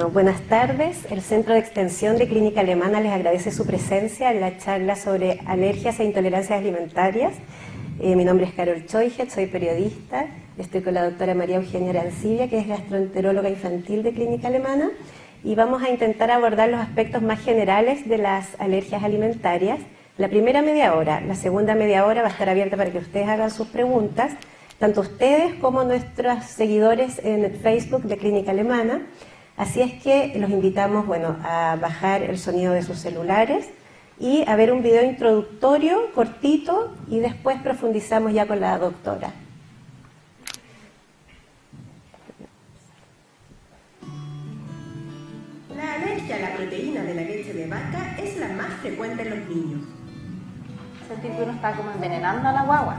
Bueno, buenas tardes. El Centro de Extensión de Clínica Alemana les agradece su presencia en la charla sobre alergias e intolerancias alimentarias. Mi nombre es Carol Choijet, soy periodista. Estoy con la doctora María Eugenia Arancibia, que es gastroenteróloga infantil de Clínica Alemana, y vamos a intentar abordar los aspectos más generales de las alergias alimentarias. La primera media hora, la segunda media hora va a estar abierta para que ustedes hagan sus preguntas, tanto ustedes como nuestros seguidores en el Facebook de Clínica Alemana. Así es que los invitamos, a bajar el sonido de sus celulares y a ver un video introductorio cortito y después profundizamos ya con la doctora. La alergia a la proteína de la leche de vaca es la más frecuente en los niños. Sentir que uno está como envenenando a la guagua.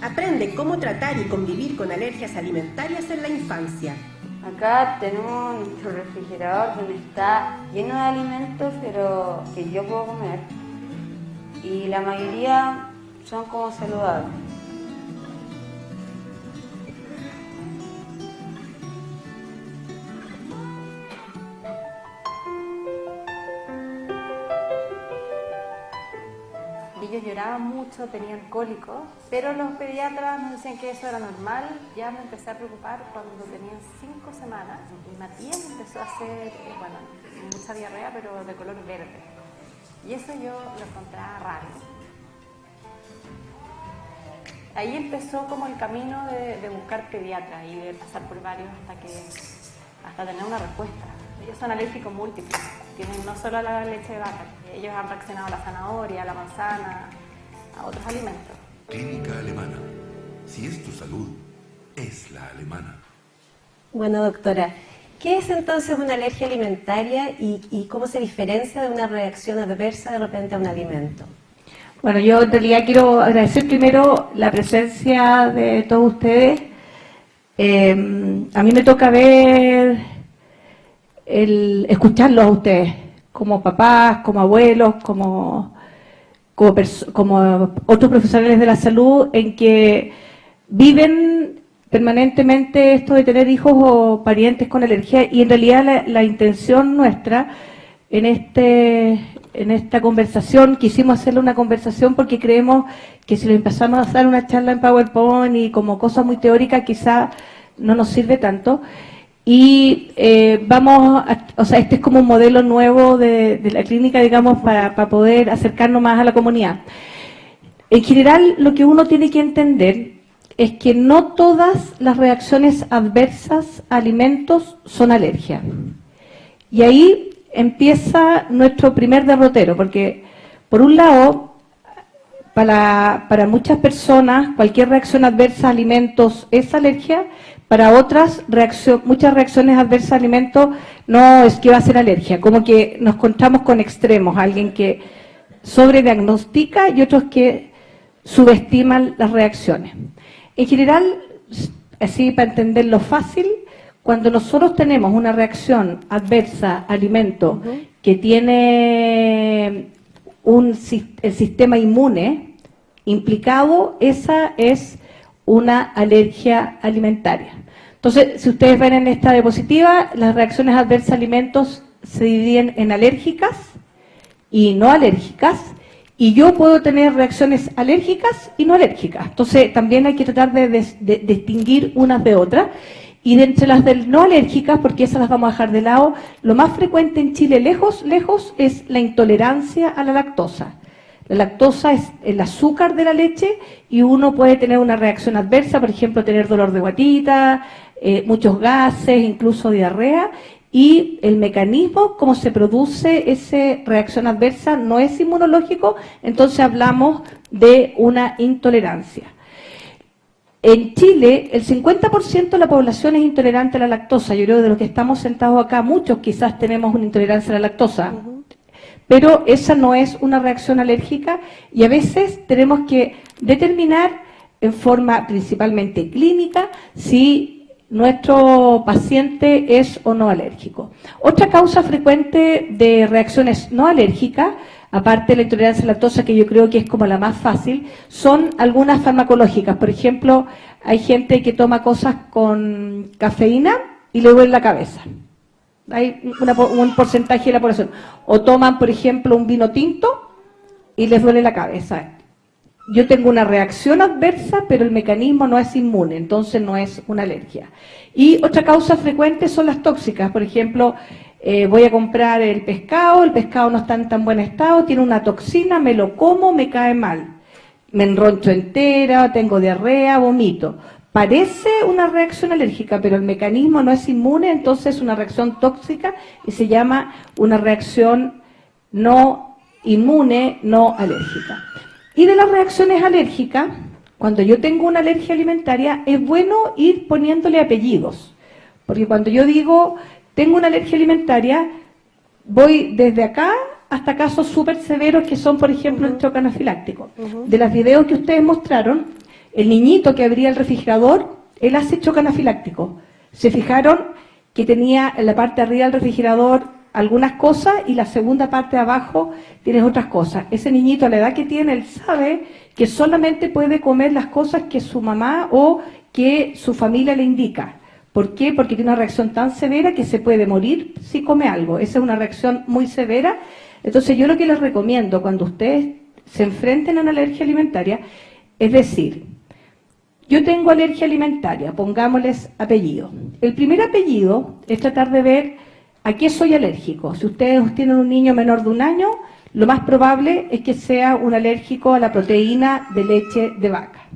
Aprende cómo tratar y convivir con alergias alimentarias en la infancia. Acá tenemos nuestro refrigerador donde está lleno de alimentos, pero que yo puedo comer. Y la mayoría son como saludables. Ellos lloraban mucho, tenían cólicos, pero los pediatras nos decían que eso era normal. Ya me empecé a preocupar cuando tenían 5 semanas y Matías empezó a hacer, mucha diarrea, pero de color verde. Y eso yo lo encontraba raro. Ahí empezó como el camino de buscar pediatras y de pasar por varios hasta tener una respuesta. Ellos son alérgicos múltiples, tienen no solo a la leche de vaca, ellos han reaccionado a la zanahoria, a la manzana, a otros alimentos. Clínica Alemana. Si es tu salud, es la alemana. Bueno, doctora, ¿qué es entonces una alergia alimentaria y cómo se diferencia de una reacción adversa de repente a un alimento? Bueno, yo en realidad quiero agradecer primero la presencia de todos ustedes. A mí me toca escucharlos a ustedes, como papás, como abuelos, como otros profesionales de la salud, en que viven permanentemente esto de tener hijos o parientes con alergia, y en realidad la intención nuestra en esta conversación, quisimos hacerle una conversación porque creemos que si le empezamos a dar una charla en PowerPoint y como cosa muy teórica, quizá no nos sirve tanto. Y este es como un modelo nuevo de la clínica, digamos, para poder acercarnos más a la comunidad. En general, lo que uno tiene que entender es que no todas las reacciones adversas a alimentos son alergia. Y ahí empieza nuestro primer derrotero, porque por un lado, para muchas personas, cualquier reacción adversa a alimentos es alergia. Para otras, muchas reacciones adversas a alimentos no es que va a ser alergia, como que nos encontramos con extremos, alguien que sobrediagnostica y otros que subestiman las reacciones. En general, así para entenderlo fácil, cuando nosotros tenemos una reacción adversa a alimento que tiene el sistema inmune implicado, esa es una alergia alimentaria. Entonces, si ustedes ven en esta diapositiva, las reacciones adversas a alimentos se dividen en alérgicas y no alérgicas, y yo puedo tener reacciones alérgicas y no alérgicas. Entonces, también hay que tratar de distinguir unas de otras, y de entre las no alérgicas, porque esas las vamos a dejar de lado, lo más frecuente en Chile, lejos, es la intolerancia a la lactosa. La lactosa es el azúcar de la leche y uno puede tener una reacción adversa, por ejemplo, tener dolor de guatita, muchos gases, incluso diarrea, y el mecanismo como se produce esa reacción adversa no es inmunológico, entonces hablamos de una intolerancia. En Chile, el 50% de la población es intolerante a la lactosa. Yo creo que de los que estamos sentados acá, muchos quizás tenemos una intolerancia a la lactosa. Pero esa no es una reacción alérgica y a veces tenemos que determinar en forma principalmente clínica si nuestro paciente es o no alérgico. Otra causa frecuente de reacciones no alérgicas, aparte de la intolerancia a la lactosa, que yo creo que es como la más fácil, son algunas farmacológicas. Por ejemplo, hay gente que toma cosas con cafeína y le duele la cabeza. Hay un porcentaje de la población. O toman, por ejemplo, un vino tinto y les duele la cabeza. Yo tengo una reacción adversa, pero el mecanismo no es inmune, entonces no es una alergia. Y otra causa frecuente son las tóxicas. Por ejemplo, voy a comprar el pescado no está en tan buen estado, tiene una toxina, me lo como, me cae mal. Me enroncho entera, tengo diarrea, vomito. Parece una reacción alérgica, pero el mecanismo no es inmune, entonces es una reacción tóxica y se llama una reacción no inmune, no alérgica. Y de las reacciones alérgicas, cuando yo tengo una alergia alimentaria, es bueno ir poniéndole apellidos. Porque cuando yo digo, tengo una alergia alimentaria, voy desde acá hasta casos súper severos que son, por ejemplo, el choque anafiláctico. De los videos que ustedes mostraron, el niñito que abría el refrigerador, él hace choque anafiláctico. Se fijaron que tenía en la parte de arriba del refrigerador algunas cosas y la segunda parte de abajo tiene otras cosas. Ese niñito a la edad que tiene, él sabe que solamente puede comer las cosas que su mamá o que su familia le indica. ¿Por qué? Porque tiene una reacción tan severa que se puede morir si come algo. Esa es una reacción muy severa. Entonces yo lo que les recomiendo cuando ustedes se enfrenten a una alergia alimentaria es decir, yo tengo alergia alimentaria, pongámosles apellido. El primer apellido es tratar de ver a qué soy alérgico. Si ustedes tienen un niño menor de 1 año, lo más probable es que sea un alérgico a la proteína de leche de vaca.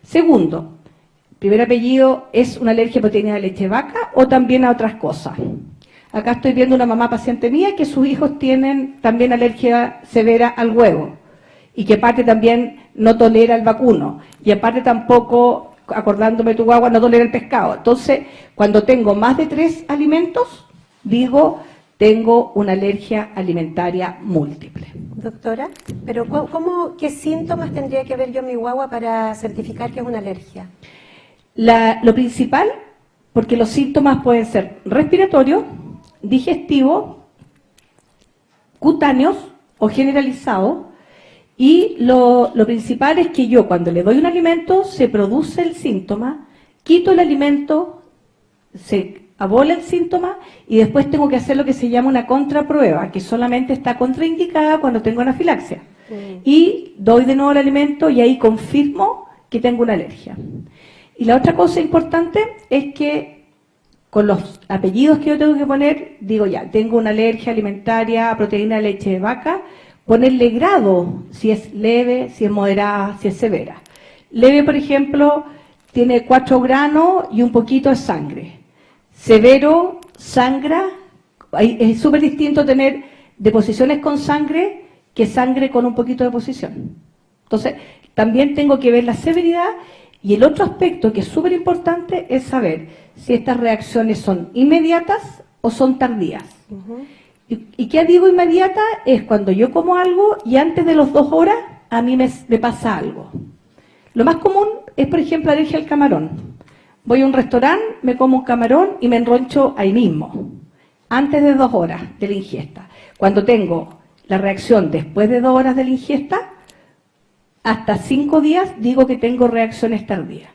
Segundo, primer apellido es una alergia a proteína de leche de vaca o también a otras cosas. Acá estoy viendo una mamá paciente mía que sus hijos tienen también alergia severa al huevo y que aparte también no tolera el vacuno y aparte tampoco, acordándome tu guagua, no tolera el pescado. Entonces, cuando tengo más de 3 alimentos, digo, tengo una alergia alimentaria múltiple. Doctora, pero ¿qué síntomas tendría que ver yo en mi guagua para certificar que es una alergia? Lo principal, porque los síntomas pueden ser respiratorios, digestivos, cutáneos o generalizados, y lo principal es que yo cuando le doy un alimento se produce el síntoma, quito el alimento, se abola el síntoma y después tengo que hacer lo que se llama una contraprueba, que solamente está contraindicada cuando tengo anafilaxia. Y doy de nuevo el alimento y ahí confirmo que tengo una alergia. Y la otra cosa importante es que con los apellidos que yo tengo que poner, digo ya, tengo una alergia alimentaria a proteína de leche de vaca, ponerle grado, si es leve, si es moderada, si es severa. Leve, por ejemplo, tiene 4 granos y un poquito de sangre. Severo, sangra, es súper distinto tener deposiciones con sangre que sangre con un poquito de deposición. Entonces, también tengo que ver la severidad. Y el otro aspecto que es súper importante es saber si estas reacciones son inmediatas o son tardías. ¿Y qué digo inmediata? Es cuando yo como algo y antes de las 2 horas a mí me pasa algo. Lo más común es, por ejemplo, alergia al camarón. Voy a un restaurante, me como un camarón y me enroncho ahí mismo, antes de 2 horas de la ingesta. Cuando tengo la reacción después de 2 horas de la ingesta, hasta 5 días digo que tengo reacciones tardías.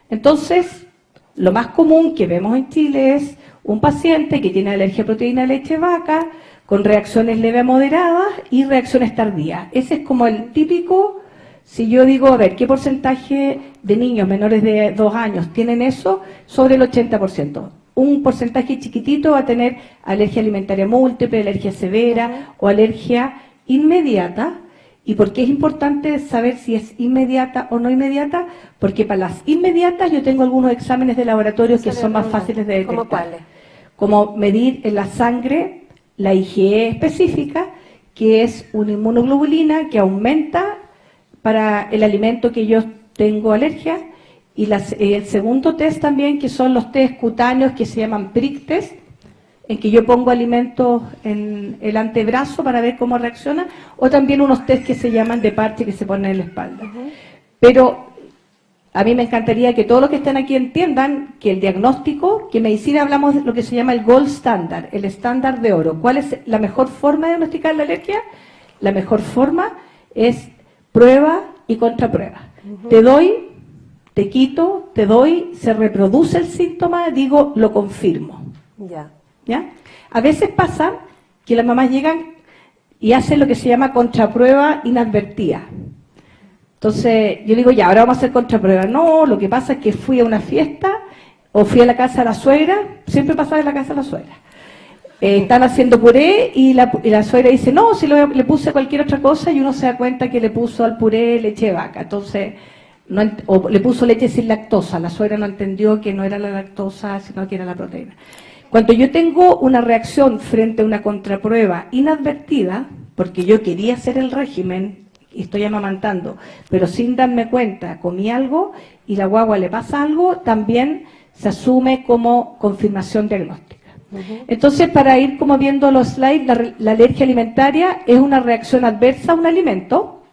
Entonces, lo más común que vemos en Chile es un paciente que tiene alergia a proteína de leche de vaca, con reacciones leves a moderadas y reacciones tardías. Ese es como el típico, si yo digo, a ver, ¿qué porcentaje de niños menores de 2 años tienen eso? Sobre el 80%. Un porcentaje chiquitito va a tener alergia alimentaria múltiple, alergia severa o alergia inmediata. ¿Y por qué es importante saber si es inmediata o no inmediata? Porque para las inmediatas yo tengo algunos exámenes de laboratorio que son más fáciles de detectar. ¿Cómo cuáles? Como medir en la sangre la IgE específica, que es una inmunoglobulina que aumenta para el alimento que yo tengo alergia, y el segundo test también, que son los test cutáneos que se llaman prick test, en que yo pongo alimentos en el antebrazo para ver cómo reacciona, o también unos test que se llaman de parche que se ponen en la espalda. Pero a mí me encantaría que todos los que estén aquí entiendan que el diagnóstico, que en medicina hablamos de lo que se llama el gold standard, el estándar de oro. ¿Cuál es la mejor forma de diagnosticar la alergia? La mejor forma es prueba y contraprueba. Te doy, te quito, te doy, se reproduce el síntoma, digo, lo confirmo. Ya. ¿ya? A veces pasa que las mamás llegan y hacen lo que se llama contraprueba inadvertida. Entonces, yo digo, ya, ahora vamos a hacer contraprueba. No, lo que pasa es que fui a una fiesta o fui a la casa de la suegra, siempre pasaba en la casa de la suegra. Están haciendo puré y la suegra dice, no, si le puse cualquier otra cosa, y uno se da cuenta que le puso al puré leche de vaca. Entonces, o le puso leche sin lactosa. La suegra no entendió que no era la lactosa, sino que era la proteína. Cuando yo tengo una reacción frente a una contraprueba inadvertida, porque yo quería hacer el régimen y estoy amamantando, pero sin darme cuenta comí algo y la guagua le pasa algo, también se asume como confirmación diagnóstica. Entonces, para ir como viendo los slides, la alergia alimentaria es una reacción adversa a un alimento,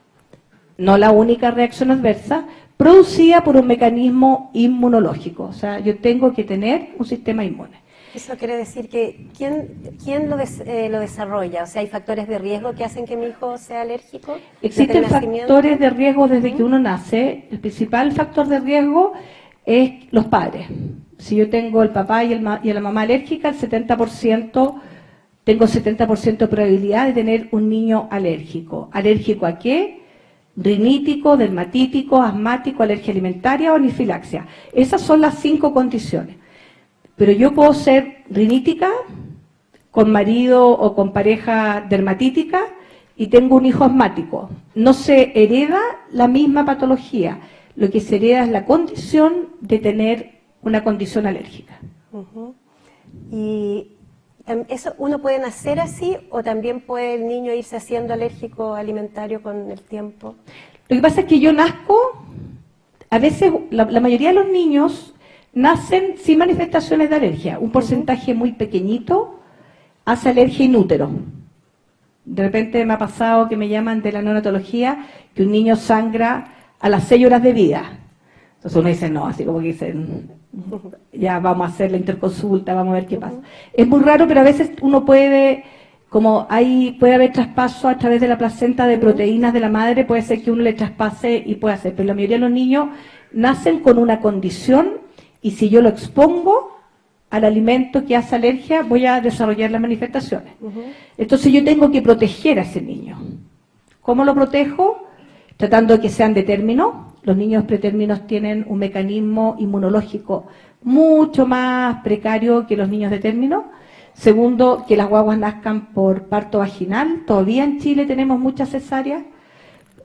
no la única reacción adversa, producida por un mecanismo inmunológico. O sea, yo tengo que tener un sistema inmune. Eso quiere decir que ¿quién lo desarrolla? O sea, ¿hay factores de riesgo que hacen que mi hijo sea alérgico? Existen factores de riesgo desde que uno nace. El principal factor de riesgo es los padres. Si yo tengo el papá y la mamá alérgica, el 70%, tengo 70% de probabilidad de tener un niño alérgico. ¿Alérgico a qué? Rinítico, dermatítico, asmático, alergia alimentaria o anafilaxia. Esas son las 5 condiciones. Pero yo puedo ser rinítica, con marido o con pareja dermatítica, y tengo un hijo asmático. No se hereda la misma patología. Lo que se hereda es la condición de tener una condición alérgica. ¿Y eso uno puede nacer así o también puede el niño irse haciendo alérgico alimentario con el tiempo? Lo que pasa es que yo nazco, a veces la mayoría de los niños nacen sin manifestaciones de alergia. Un porcentaje muy pequeñito hace alergia in útero. De repente me ha pasado que me llaman de la neonatología que un niño sangra a las 6 horas de vida. Entonces uno dice, no, así como que dicen, ya vamos a hacer la interconsulta, vamos a ver qué pasa. Es muy raro, pero a veces uno puede, puede haber traspaso a través de la placenta de proteínas de la madre, puede ser que uno le traspase y pueda hacer, pero la mayoría de los niños nacen con una condición y si yo lo expongo al alimento que hace alergia, voy a desarrollar las manifestaciones. Entonces yo tengo que proteger a ese niño. ¿Cómo lo protejo? Tratando de que sean de término. Los niños pretérminos tienen un mecanismo inmunológico mucho más precario que los niños de término. Segundo, que las guaguas nazcan por parto vaginal. Todavía en Chile tenemos muchas cesáreas.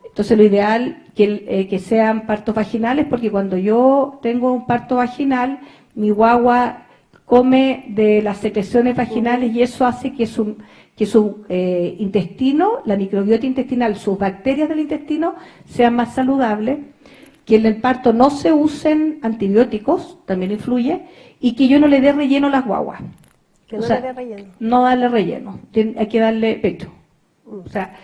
Entonces lo ideal que sean partos vaginales, porque cuando yo tengo un parto vaginal, mi guagua come de las secreciones vaginales y eso hace que su intestino, la microbiota intestinal, sus bacterias del intestino sean más saludables, que en el parto no se usen antibióticos, también influye, y que yo no le dé relleno a las guaguas. Que no le dé relleno. No darle relleno, hay que darle pecho. O sea,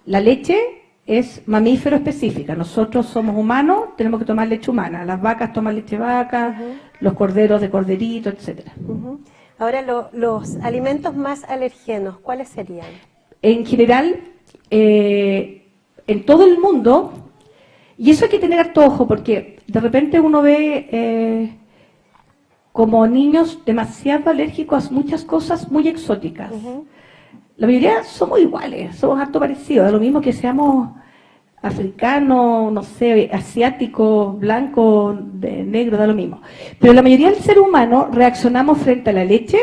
la leche es mamífero específica. Nosotros somos humanos, tenemos que tomar leche humana. Las vacas toman leche de vaca, los corderos de corderito, etcétera. Ahora, los alimentos más alergenos, ¿cuáles serían? En general, en todo el mundo, y eso hay que tener harto ojo, porque de repente uno ve como niños demasiado alérgicos a muchas cosas muy exóticas. La mayoría somos iguales, somos harto parecidos, da lo mismo que seamos africanos, no sé, asiáticos, blancos, negros, da lo mismo. Pero la mayoría del ser humano reaccionamos frente a la leche,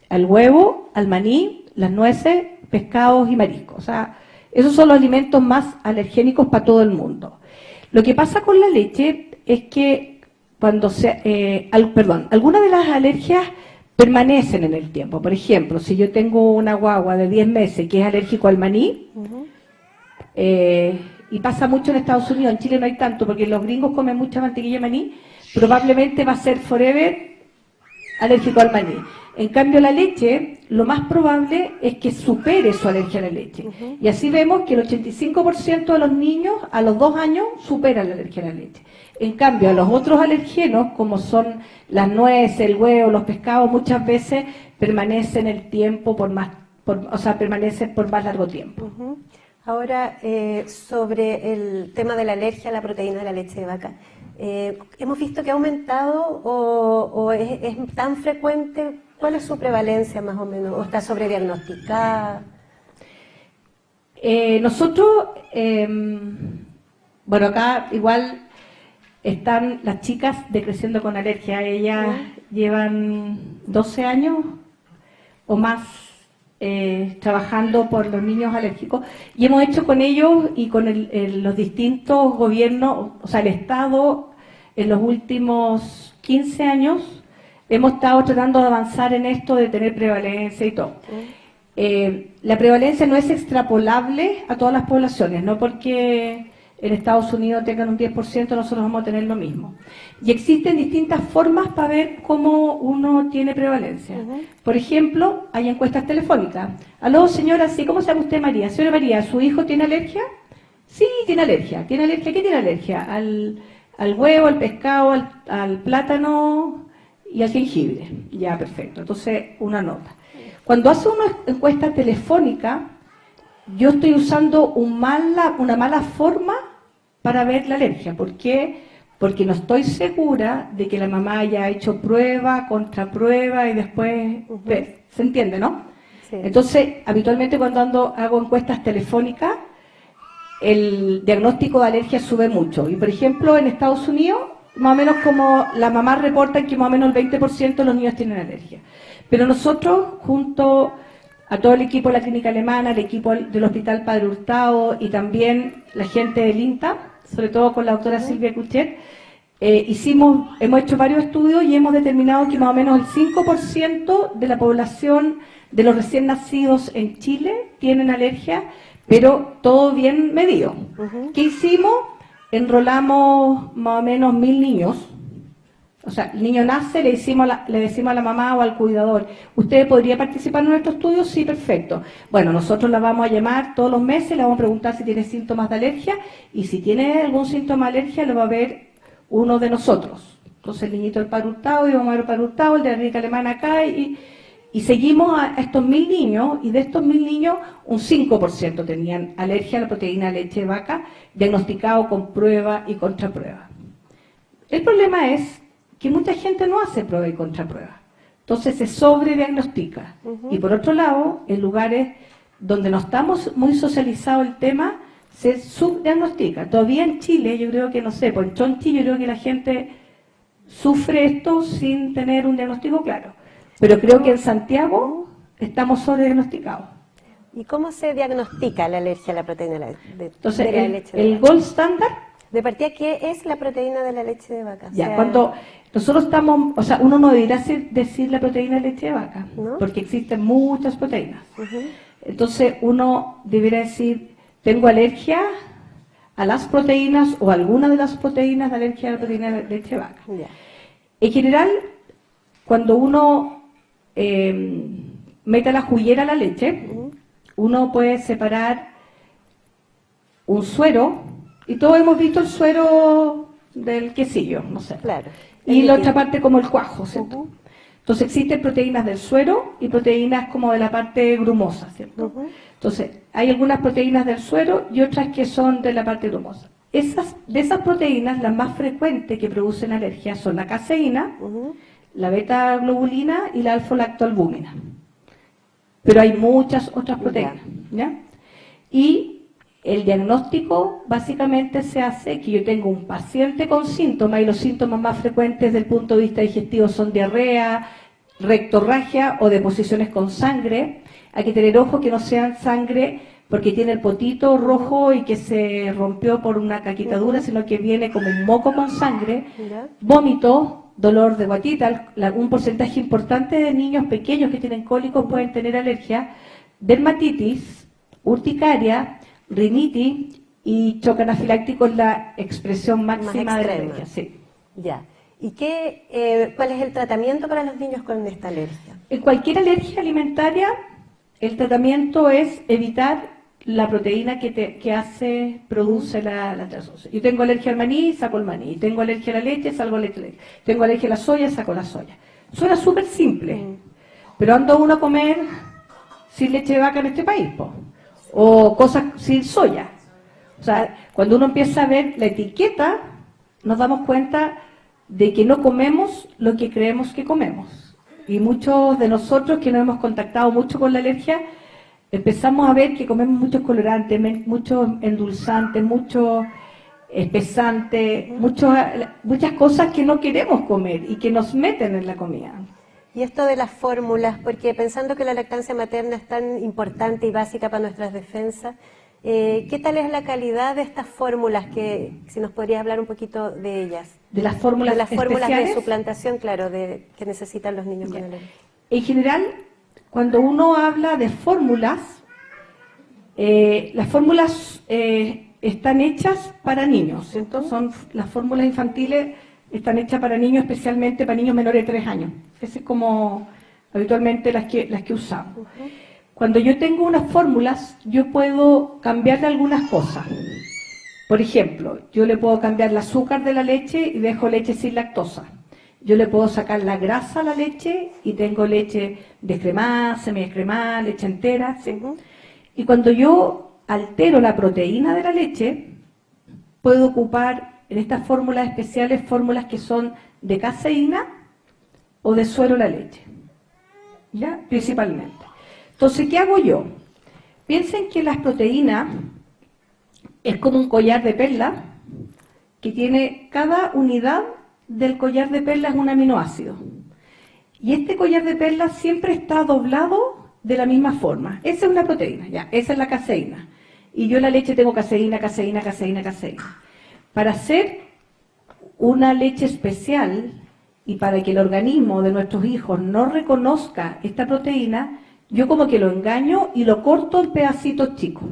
al huevo, al maní, las nueces, pescados y mariscos. O sea, esos son los alimentos más alergénicos para todo el mundo. Lo que pasa con la leche es que algunas de las alergias permanecen en el tiempo. Por ejemplo, si yo tengo una guagua de 10 meses que es alérgico al maní, y pasa mucho en Estados Unidos, en Chile no hay tanto, porque los gringos comen mucha mantequilla de maní, probablemente va a ser forever alérgico al maní. En cambio, la leche, lo más probable es que supere su alergia a la leche. Y así vemos que el 85% de los niños a los 2 años superan la alergia a la leche. En cambio, a los otros alergenos, como son las nueces, el huevo, los pescados, muchas veces permanecen el tiempo permanecen por más largo tiempo. Ahora, sobre el tema de la alergia a la proteína de la leche de vaca, ¿hemos visto que ha aumentado o es tan frecuente ¿Cuál es su prevalencia más o menos? ¿O está sobrediagnosticada? Nosotros, bueno, acá igual están las chicas de Creciendo con Alergia. Ellas llevan 12 años o más trabajando por los niños alérgicos, y hemos hecho con ellos y con los distintos gobiernos, o sea, el Estado, en los últimos 15 años, hemos estado tratando de avanzar en esto de tener prevalencia y todo. La prevalencia no es extrapolable a todas las poblaciones, no porque en Estados Unidos tengan un 10%, nosotros vamos a tener lo mismo. Y existen distintas formas para ver cómo uno tiene prevalencia. Por ejemplo, hay encuestas telefónicas. Aló, señora, sí, ¿cómo se llama usted, María? Señora María, ¿su hijo tiene alergia? Sí, tiene alergia. ¿Tiene alergia? ¿Qué tiene alergia? Al huevo, al pescado, al plátano y al jengibre. Ya, perfecto. Entonces, una nota. Cuando hace una encuesta telefónica, yo estoy usando una mala forma para ver la alergia. ¿Por qué? Porque no estoy segura de que la mamá haya hecho prueba, contraprueba y después ver. ¿Se entiende, no? Sí. Entonces, habitualmente cuando hago encuestas telefónicas, el diagnóstico de alergia sube mucho. Y, por ejemplo, en Estados Unidos, más o menos como la mamá reporta que más o menos el 20% de los niños tienen alergia. Pero nosotros, junto a todo el equipo de la clínica alemana, el equipo del Hospital Padre Hurtado y también la gente del INTA, sobre todo con la doctora Silvia Cuchet, hemos hecho varios estudios y hemos determinado que más o menos el 5% de la población de los recién nacidos en Chile tienen alergia, pero todo bien medido. ¿Qué hicimos? Enrolamos más o menos 1000 niños. O sea, el niño nace, le decimos a la mamá o al cuidador, ¿usted podría participar en nuestro estudio? Sí, perfecto. Bueno, nosotros la vamos a llamar todos los meses, le vamos a preguntar si tiene síntomas de alergia, y si tiene algún síntoma de alergia, lo va a ver uno de nosotros. Entonces el niñito del Padre Hurtado, y vamos a ver el Padre Hurtado, el de la clínica alemana acá, y seguimos a estos 1000 niños, y de estos 1000 niños, un 5% tenían alergia a la proteína de leche de vaca, diagnosticado con prueba y contraprueba. El problema es que mucha gente no hace prueba y contraprueba. Entonces se sobrediagnostica. Y por otro lado, en lugares donde no estamos muy socializados el tema, se subdiagnostica. Todavía en Chile, yo creo que, no sé, por Chonchi, yo creo que la gente sufre esto sin tener un diagnóstico claro. Pero creo que en Santiago estamos sobrediagnosticados. ¿Y cómo se diagnostica la alergia a la proteína de la Entonces, leche de el vaca? gold standard. De partida, ¿qué es la proteína de la leche de vaca? Ya, cuando nosotros estamos, o sea, uno no debería decir la proteína de leche de vaca, ¿no? porque existen muchas proteínas. Entonces, uno debería decir, tengo alergia a las proteínas o alguna de las proteínas de alergia a la proteína de leche de vaca. Ya. En general, cuando uno mete la juguera a la leche, uno puede separar un suero, y todos hemos visto el suero del quesillo, no sé. Claro. Y la otra parte como el cuajo, ¿cierto? Entonces existen proteínas del suero y proteínas como de la parte grumosa, ¿cierto? Entonces, hay algunas proteínas del suero y otras que son de la parte grumosa. De esas proteínas, las más frecuentes que producen alergia son la caseína, la beta-globulina y la alfa-lactoalbúmina. Pero hay muchas otras proteínas, ¿ya? Y el diagnóstico básicamente se hace que yo tengo un paciente con síntomas, y los síntomas más frecuentes desde el punto de vista digestivo son diarrea, rectorragia o deposiciones con sangre. Hay que tener ojo que no sean sangre porque tiene el potito rojo y que se rompió por una caquitadura, sino que viene como un moco con sangre, vómito, dolor de guatita. Un porcentaje importante de niños pequeños que tienen cólicos pueden tener alergia, dermatitis, urticaria, rinitis y choque anafiláctico es la expresión máxima de la alergia. Sí. Ya. ¿Y cuál es el tratamiento para los niños con esta alergia? En cualquier alergia alimentaria, el tratamiento es evitar la proteína que produce la transfusión. Yo tengo alergia al maní, saco el maní. Tengo alergia a la leche, saco la leche. Tengo alergia a la soya, saco la soya. Suena súper simple, pero anda uno a comer sin leche de vaca en este país, o cosas sin soya. O sea, cuando uno empieza a ver la etiqueta, nos damos cuenta de que no comemos lo que creemos que comemos. y muchos de nosotros que nos hemos contactado mucho con la alergia, empezamos a ver que comemos muchos colorantes, muchos endulzantes, muchos espesantes, muchas cosas que no queremos comer y que nos meten en la comida. Y esto de las fórmulas, porque pensando que la lactancia materna es tan importante y básica para nuestras defensas, ¿qué tal es la calidad de estas fórmulas? Que si nos podrías hablar un poquito de ellas. De las fórmulas especiales de suplantación, claro, que necesitan los niños con alergia. En general, cuando uno habla de fórmulas, las fórmulas están hechas para niños, ¿cierto? Son las fórmulas infantiles, están hechas para niños, especialmente para niños menores de 3 años. Ese es como habitualmente las que usamos. Cuando yo tengo unas fórmulas, yo puedo cambiarle algunas cosas. Por ejemplo, yo le puedo cambiar el azúcar de la leche y dejo leche sin lactosa. Yo le puedo sacar la grasa a la leche y tengo leche descremada, semidescremada, leche entera, ¿sí? Y cuando yo altero la proteína de la leche, puedo ocupar en estas fórmulas especiales fórmulas que son de caseína o de suero la leche, ¿ya? Principalmente. Entonces, ¿qué hago yo? Piensen que las proteínas es como un collar de perlas que tiene cada unidad del collar de perlas un aminoácido. Y este collar de perlas siempre está doblado de la misma forma. Esa es una proteína, ya, esa es la caseína. Y yo en la leche tengo caseína, caseína, caseína, caseína. Para hacer una leche especial y para que el organismo de nuestros hijos no reconozca esta proteína, yo como que lo engaño y lo corto en pedacitos chicos.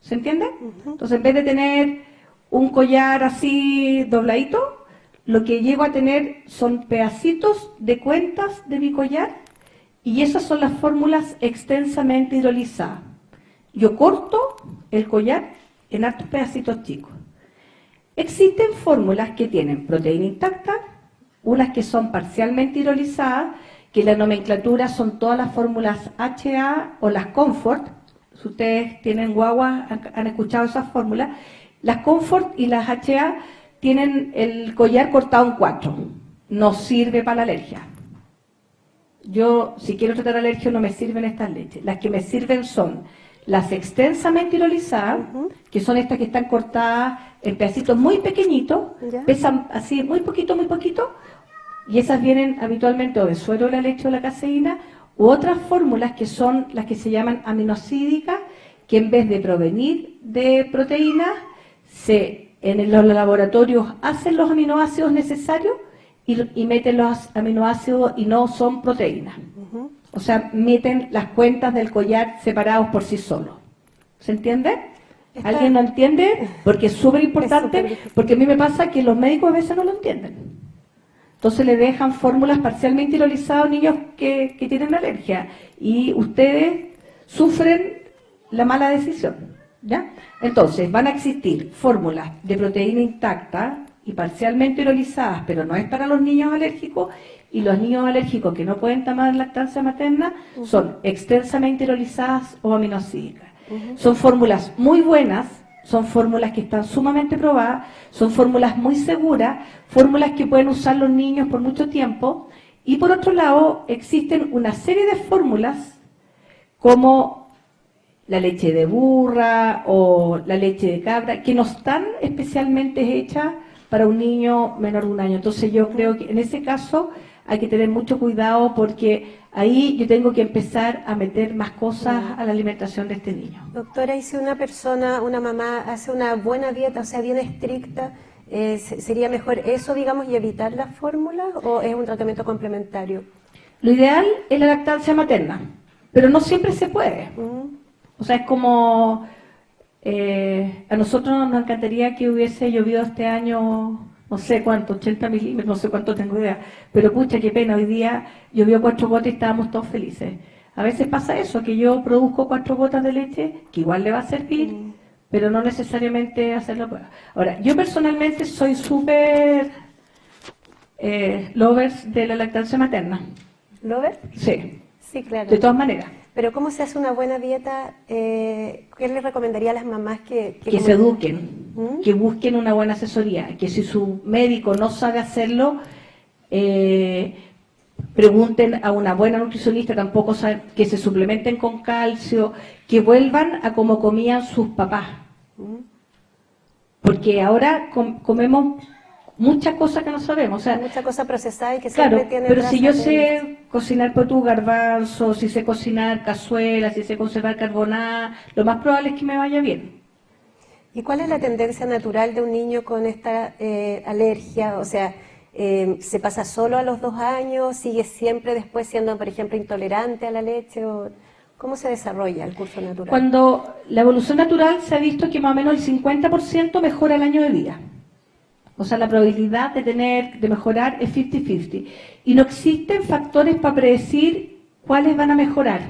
¿Se entiende? Entonces, en vez de tener un collar así dobladito, lo que llego a tener son pedacitos de cuentas de mi collar y esas son las fórmulas extensamente hidrolizadas. Yo corto el collar en hartos pedacitos chicos. Existen fórmulas que tienen proteína intacta, unas que son parcialmente hidrolizadas, que la nomenclatura son todas las fórmulas HA o las Comfort. Si ustedes tienen guagua, han escuchado esas fórmulas. Las Comfort y las HA tienen el collar cortado en 4. No sirve para la alergia. Yo, si quiero tratar alergia, no me sirven estas leches. Las que me sirven son las extensamente hidrolizadas, que son estas que están cortadas en pedacitos muy pequeñitos, pesan así muy poquito, y esas vienen habitualmente o de suero de la leche o la caseína, u otras fórmulas que son las que se llaman aminosídicas, que en vez de provenir de proteínas, en los laboratorios hacen los aminoácidos necesarios y meten los aminoácidos y no son proteínas. O sea, meten las cuentas del collar separados por sí solos. ¿Se entiende? ¿Alguien no entiende? Porque es súper importante, porque a mí me pasa que los médicos a veces no lo entienden. Entonces le dejan fórmulas parcialmente hidrolizadas a niños que tienen alergia y ustedes sufren la mala decisión, ¿ya? Entonces van a existir fórmulas de proteína intacta y parcialmente hidrolizadas, pero no es para los niños alérgicos, y los niños alérgicos que no pueden tomar lactancia materna son extensamente hidrolizadas o aminosídicas. Son fórmulas muy buenas, son fórmulas que están sumamente probadas, son fórmulas muy seguras, fórmulas que pueden usar los niños por mucho tiempo, y por otro lado existen una serie de fórmulas como la leche de burra o la leche de cabra, que no están especialmente hechas para un niño menor de 1 año. Entonces yo creo que en ese caso hay que tener mucho cuidado porque ahí yo tengo que empezar a meter más cosas a la alimentación de este niño. Doctora, ¿y si una persona, una mamá, hace una buena dieta, o sea, bien estricta, sería mejor eso, digamos, y evitar las fórmulas, o es un tratamiento complementario? Lo ideal es la lactancia materna, pero no siempre se puede. O sea, es como... a nosotros nos encantaría que hubiese llovido este año, no sé cuánto, 80 milímetros, no sé cuánto tengo idea, pero pucha, qué pena, hoy día llovió 4 gotas y estábamos todos felices. A veces pasa eso, que yo produzco 4 gotas de leche, que igual le va a servir, pero no necesariamente hacerlo. Ahora, yo personalmente soy súper lovers de la lactancia materna. ¿Lover? Sí. Sí, claro. De todas maneras. Pero ¿cómo se hace una buena dieta? ¿Qué le recomendaría a las mamás que se eduquen, que busquen una buena asesoría, que si su médico no sabe hacerlo, pregunten a una buena nutricionista, tampoco saben, que se suplementen con calcio, que vuelvan a como comían sus papás. Porque ahora comemos muchas cosas que no sabemos. O sea, Mucha cosa procesada y que siempre claro, tiene pero si yo grasa, sé cocinar potú, garbanzo, si sé cocinar cazuela, si sé conservar carbonada, lo más probable es que me vaya bien. ¿Y cuál es la tendencia natural de un niño con esta alergia? O sea, ¿se pasa solo a los 2 años? ¿Sigue siempre después siendo, por ejemplo, intolerante a la leche? ¿O cómo se desarrolla el curso natural? Cuando la evolución natural se ha visto que más o menos el 50% mejora el año de vida. O sea, la probabilidad de mejorar es 50-50. Y no existen factores para predecir cuáles van a mejorar.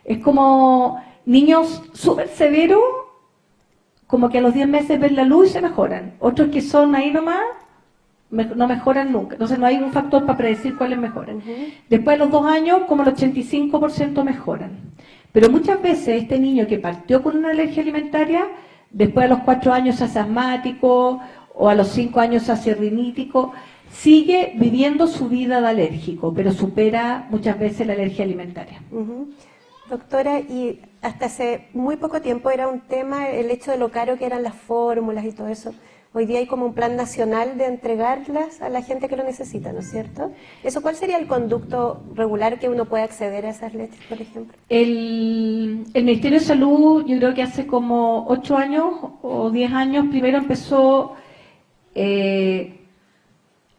Es como niños súper severos, como que a los 10 meses ven la luz y se mejoran. Otros que son ahí nomás, no mejoran nunca. Entonces no hay un factor para predecir cuáles mejoran. Después de los 2 años, como el 85% mejoran. Pero muchas veces este niño que partió con una alergia alimentaria, después de los 4 años se hace asmático, o a los 5 años se hace rinítico, sigue viviendo su vida de alérgico, pero supera muchas veces la alergia alimentaria. Doctora, y hasta hace muy poco tiempo era un tema el hecho de lo caro que eran las fórmulas y todo eso. Hoy día hay como un plan nacional de entregarlas a la gente que lo necesita, ¿no es cierto? ¿Eso cuál sería el conducto regular que uno puede acceder a esas leches, por ejemplo? El Ministerio de Salud, yo creo que hace como 8 años o 10 años, primero empezó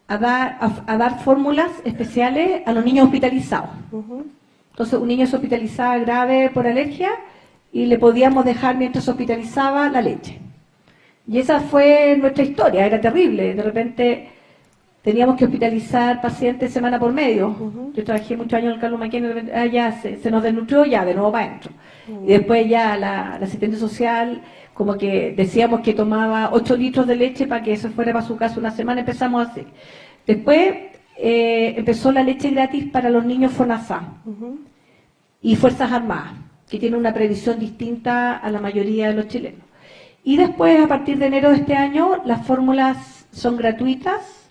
a dar fórmulas especiales a los niños hospitalizados. Entonces, un niño se hospitalizaba grave por alergia y le podíamos dejar, mientras se hospitalizaba, la leche. Y esa fue nuestra historia, era terrible. De repente teníamos que hospitalizar pacientes semana por medio. Yo trabajé muchos años en el Carlos Maquén, ya se nos desnutrió, ya de nuevo para adentro. Y después ya la asistente social, como que decíamos que tomaba 8 litros de leche para que se fuera para su casa una semana, empezamos así. Después empezó la leche gratis para los niños FONASA y Fuerzas Armadas, que tiene una previsión distinta a la mayoría de los chilenos. Y después, a partir de enero de este año, las fórmulas son gratuitas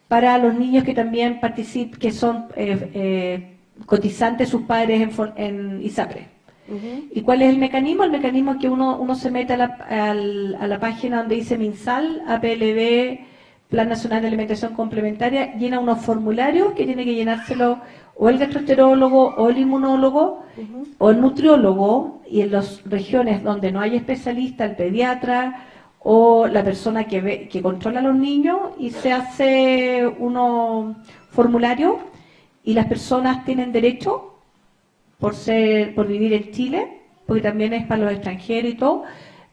para los niños que también participan, que son cotizantes sus padres en ISAPRE. ¿Y cuál es el mecanismo? El mecanismo es que uno se mete a la página donde dice MinSal, APLB, Plan Nacional de Alimentación Complementaria, llena unos formularios que tiene que llenárselo o el gastroenterólogo o el inmunólogo o el nutriólogo, y en las regiones donde no hay especialista, el pediatra o la persona que controla a los niños, y se hace unos formularios y las personas tienen derecho por vivir en Chile, porque también es para los extranjeros y todo,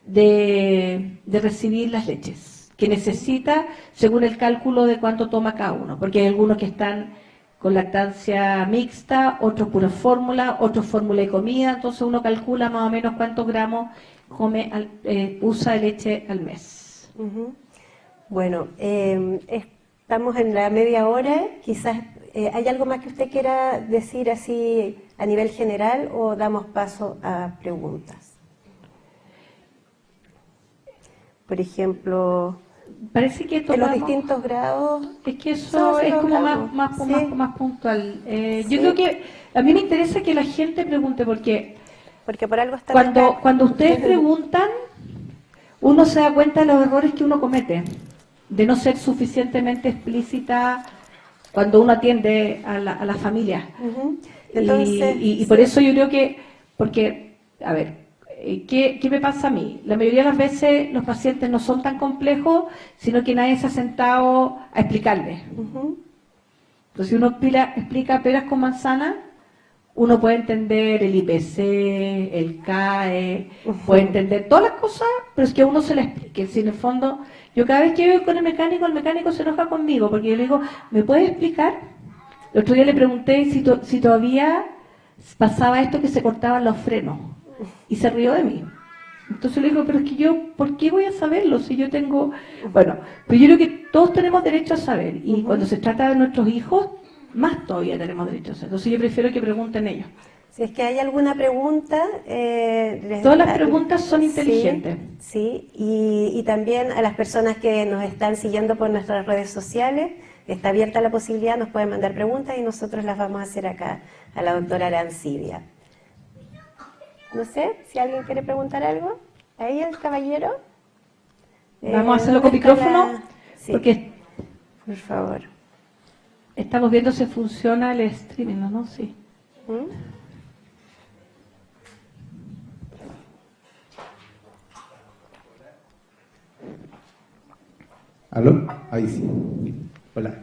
de recibir las leches que necesita según el cálculo de cuánto toma cada uno, porque hay algunos que están con lactancia mixta, otros pura fórmula, otros fórmula y comida, entonces uno calcula más o menos cuántos gramos usa de leche al mes. Bueno, estamos en la media hora, quizás ¿hay algo más que usted quiera decir así a nivel general o damos paso a preguntas? Por ejemplo, parece que en los distintos grados. Es que eso es como más puntual. Sí. Yo creo que a mí me interesa que la gente pregunte, porque por algo está cuando ustedes preguntan, uno se da cuenta de los errores que uno comete, de no ser suficientemente explícita cuando uno atiende a la familia. Entonces, y por eso yo creo que, porque, a ver, ¿qué me pasa a mí? La mayoría de las veces los pacientes no son tan complejos, sino que nadie se ha sentado a explicarles. Entonces, si uno explica peras con manzana, uno puede entender el IPC, el CAE, puede entender todas las cosas, pero es que a uno se le explique. Si en el fondo, yo cada vez que voy con el mecánico se enoja conmigo, porque yo le digo, ¿me puedes explicar? El otro día le pregunté si todavía pasaba esto que se cortaban los frenos, y se rió de mí. Entonces le digo, pero es que yo, ¿por qué voy a saberlo si yo tengo...? Bueno, pero yo creo que todos tenemos derecho a saber, y cuando se trata de nuestros hijos, más todavía tenemos derecho a saber. Entonces yo prefiero que pregunten ellos. Si es que hay alguna pregunta... Todas las preguntas son inteligentes. Sí, y también a las personas que nos están siguiendo por nuestras redes sociales, está abierta la posibilidad, nos pueden mandar preguntas y nosotros las vamos a hacer acá a la doctora Arancibia. No sé si alguien quiere preguntar algo. Ahí el caballero. Vamos a hacerlo con micrófono, Sí, porque por favor. estamos viendo si funciona el streaming, ¿no? Sí. ¿Mm? ¿Aló? Ahí sí. Hola.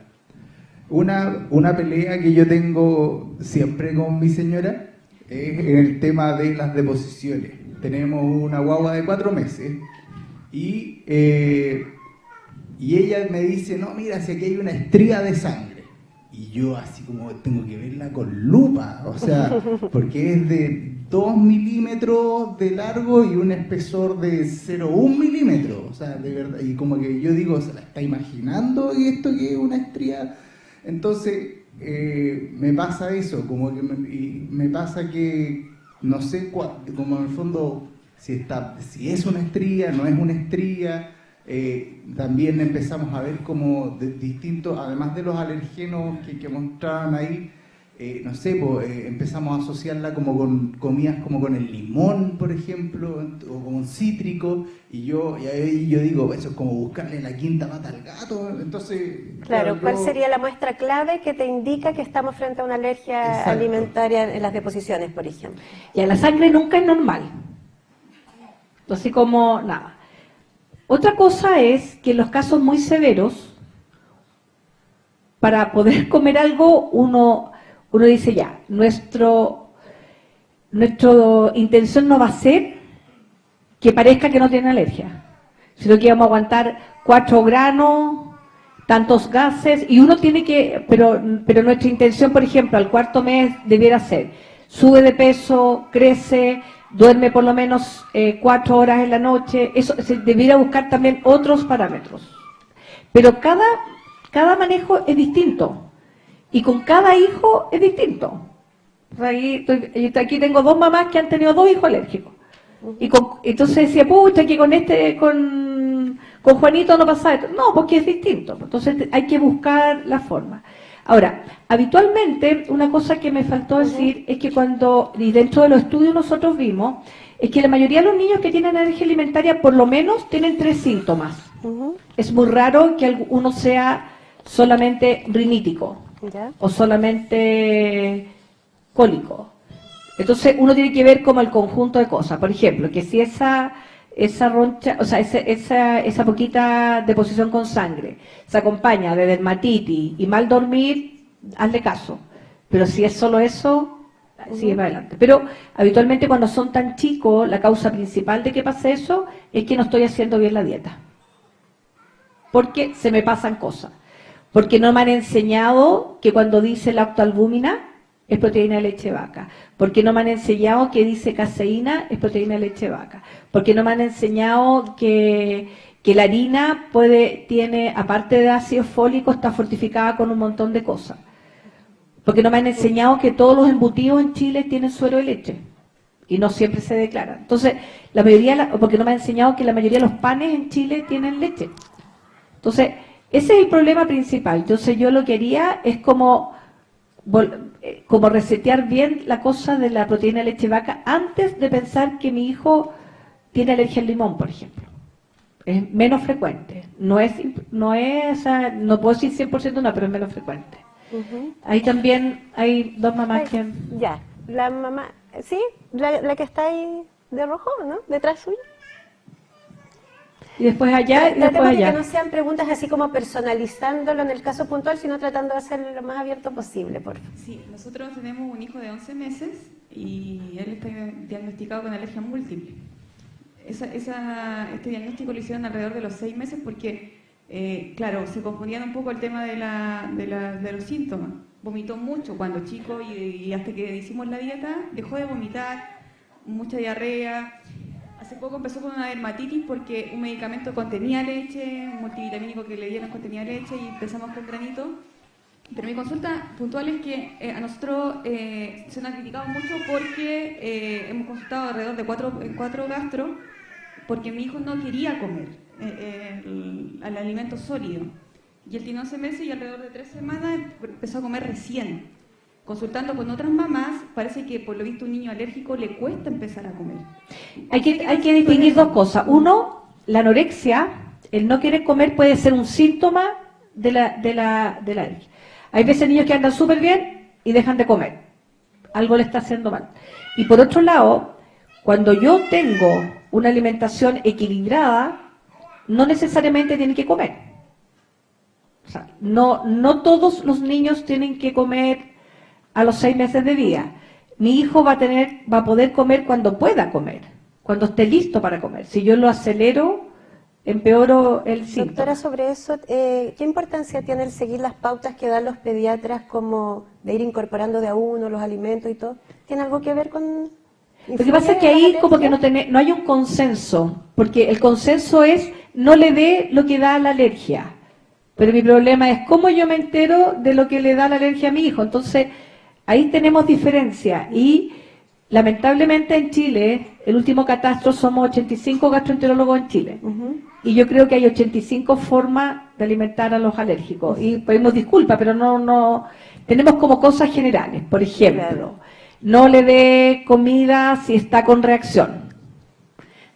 Una pelea que yo tengo siempre con mi señora es en el tema de las deposiciones. Tenemos una guagua de 4 meses y ella me dice, no, mira, si aquí hay una estría de sangre. Y yo así como tengo que verla con lupa, o sea, porque es de 2 milímetros de largo y un espesor de 0,1 milímetro, o sea, de verdad, y como que yo digo, ¿se la está imaginando y esto que es una estría? Entonces, me pasa eso, como que me pasa que no sé como en el fondo si es una estría, no es una estría. También empezamos a ver como distintos, además de los alergenos que mostraban ahí, no sé, empezamos a asociarla como con comidas como con el limón, por ejemplo, o con cítrico, y ahí yo digo, eso es como buscarle la quinta pata al gato. Entonces, Claro, ¿cuál sería la muestra clave que te indica que estamos frente a una alergia Exacto. alimentaria en las deposiciones, por ejemplo? Ya, la sangre nunca es normal. Así como nada. Otra cosa es que en los casos muy severos, para poder comer algo, uno dice ya, nuestra intención no va a ser que parezca que no tiene alergia, sino que vamos a aguantar 4 granos, tantos gases, y uno tiene que, pero nuestra intención, por ejemplo, al 4.º mes debiera ser, sube de peso, crece, duerme por lo menos 4 horas en la noche, eso se debiera buscar también otros parámetros. Pero cada manejo es distinto y con cada hijo es distinto. Aquí tengo 2 mamás que han tenido 2 hijos alérgicos. Entonces decía, pucha, que con Juanito no pasa esto. No, porque es distinto. Entonces hay que buscar la forma. Ahora, habitualmente, una cosa que me faltó decir es que y dentro de los estudios nosotros vimos, es que la mayoría de los niños que tienen alergia alimentaria por lo menos tienen 3 síntomas. Es muy raro que uno sea solamente rinítico ¿Ya? o solamente cólico. Entonces uno tiene que ver como el conjunto de cosas. Por ejemplo, que si esa roncha, o sea, esa poquita deposición con sangre se acompaña de dermatitis y mal dormir, hazle caso. Pero si es solo eso, sigue para adelante. Pero habitualmente cuando son tan chicos, la causa principal de que pase eso es que no estoy haciendo bien la dieta. Porque se me pasan cosas. Porque no me han enseñado que cuando dice lactoalbúmina es proteína de leche de vaca. Porque no me han enseñado que dice caseína es proteína de leche de vaca. Porque no me han enseñado que la harina tiene, aparte de ácido fólico, está fortificada con un montón de cosas. Porque no me han enseñado que todos los embutidos en Chile tienen suero de leche. Y no siempre se declara. Entonces, porque no me han enseñado que la mayoría de los panes en Chile tienen leche. Entonces, ese es el problema principal. Entonces, yo lo que haría es como resetear bien la cosa de la proteína de leche de vaca antes de pensar que mi hijo tiene alergia al limón, por ejemplo. Es menos frecuente. No puedo decir 100% no, pero es menos frecuente. Ahí también hay 2 mamás que... Ya, la mamá, sí, la que está ahí de rojo, ¿no? Detrás suya. Y después allá, y después Tratemos de allá. que no sean preguntas así como personalizándolo en el caso puntual, sino tratando de hacerlo lo más abierto posible, por favor. Sí, nosotros tenemos un hijo de 11 meses y él está diagnosticado con alergia múltiple. Este diagnóstico lo hicieron alrededor de los 6 meses porque, claro, se confundían un poco el tema de los síntomas. Vomitó mucho cuando chico y hasta que hicimos la dieta dejó de vomitar, mucha diarrea. Hace poco empezó con una dermatitis porque un medicamento contenía leche, un multivitamínico que le dieron contenía leche y empezamos con granito. Pero mi consulta puntual es que a nosotros se nos ha criticado mucho porque hemos consultado alrededor de 4 gastros porque mi hijo no quería comer el alimento sólido. y él tiene 11 meses y alrededor de 3 semanas empezó a comer recién. Consultando con otras mamás, parece que por lo visto un niño alérgico le cuesta empezar a comer. Hay que distinguir dos cosas. Uno, la anorexia, el no querer comer puede ser un síntoma de la alergia. Hay veces niños que andan súper bien y dejan de comer. Algo le está haciendo mal. Y por otro lado, cuando yo tengo una alimentación equilibrada, no necesariamente tienen que comer. O sea, no todos los niños tienen que comer a los 6 meses de vida. Mi hijo va a poder comer cuando pueda comer, cuando esté listo para comer. Si yo lo acelero, empeoro el síntoma. Doctora, sobre eso, ¿qué importancia tiene el seguir las pautas que dan los pediatras, como de ir incorporando de a uno los alimentos y todo? ¿Tiene algo que ver con...? Lo que pasa es que ahí como que no hay un consenso, porque el consenso es no le dé lo que da la alergia. Pero mi problema es cómo yo me entero de lo que le da la alergia a mi hijo. Entonces, ahí tenemos diferencia. Y lamentablemente en Chile, el último catastro, somos 85 gastroenterólogos en Chile. Y yo creo que hay 85 formas de alimentar a los alérgicos. Y pedimos disculpas, pero no tenemos como cosas generales. Por ejemplo, no le dé comida si está con reacción.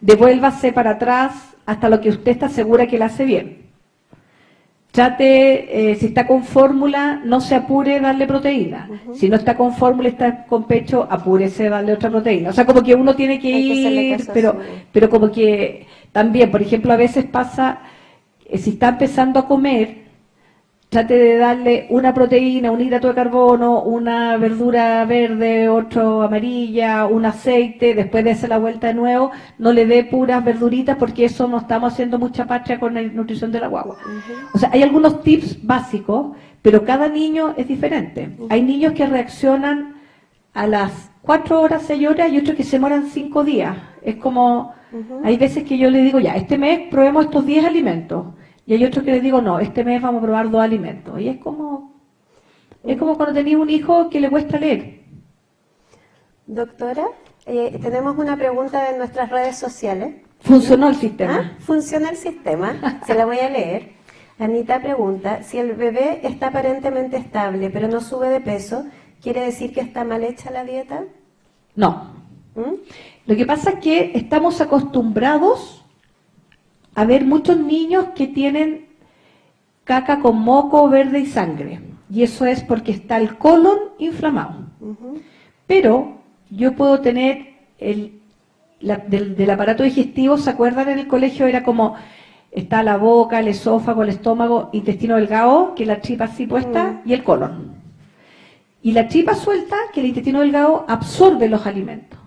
Devuélvase para atrás hasta lo que usted está segura que le hace bien. Trate, si está con fórmula, no se apure darle proteína. Si no está con fórmula, está con pecho, apúrese darle otra proteína. O sea, como que uno tiene que ir, pero como que también, por ejemplo, a veces pasa, si está empezando a comer, trate de darle una proteína, un hidrato de carbono, una verdura verde, otro amarilla, un aceite, después de hacer la vuelta de nuevo, no le dé puras verduritas porque eso no estamos haciendo mucha patria con la nutrición de la guagua. O sea, hay algunos tips básicos, pero cada niño es diferente. Hay niños que reaccionan a las 4 horas, 6 horas y otros que se demoran 5 días. Es como, hay veces que yo le digo, ya, este mes probemos estos 10 alimentos. Y hay otros que les digo, no, este mes vamos a probar 2 alimentos. Y es como cuando tenéis un hijo que le cuesta leer. Doctora, tenemos una pregunta en nuestras redes sociales. Funcionó el sistema. Funciona el sistema, se la voy a leer. Anita pregunta, si el bebé está aparentemente estable, pero no sube de peso, ¿quiere decir que está mal hecha la dieta? No. Lo que pasa es que estamos acostumbrados a ver muchos niños que tienen caca con moco verde y sangre. Y eso es porque está el colon inflamado. Pero yo puedo tener del aparato digestivo, ¿se acuerdan? En el colegio era como, está la boca, el esófago, el estómago, intestino delgado, que la tripa así puesta, y el colon. Y la tripa suelta, que el intestino delgado absorbe los alimentos.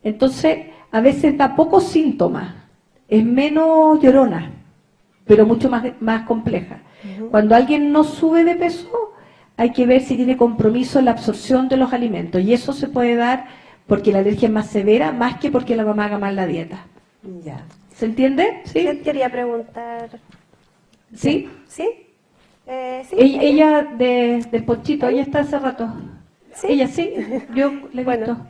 Entonces, a veces da pocos síntomas. Es menos llorona, pero mucho más compleja. Cuando alguien no sube de peso, hay que ver si tiene compromiso en la absorción de los alimentos. Y eso se puede dar porque la alergia es más severa, más que porque la mamá haga mal la dieta. Ya. ¿Se entiende? ¿Sí? Usted quería preguntar. ¿Sí? ¿Sí? Sí. Ella del Ponchito, ella está hace rato. ¿Sí? Ella sí, yo le he Bueno. visto.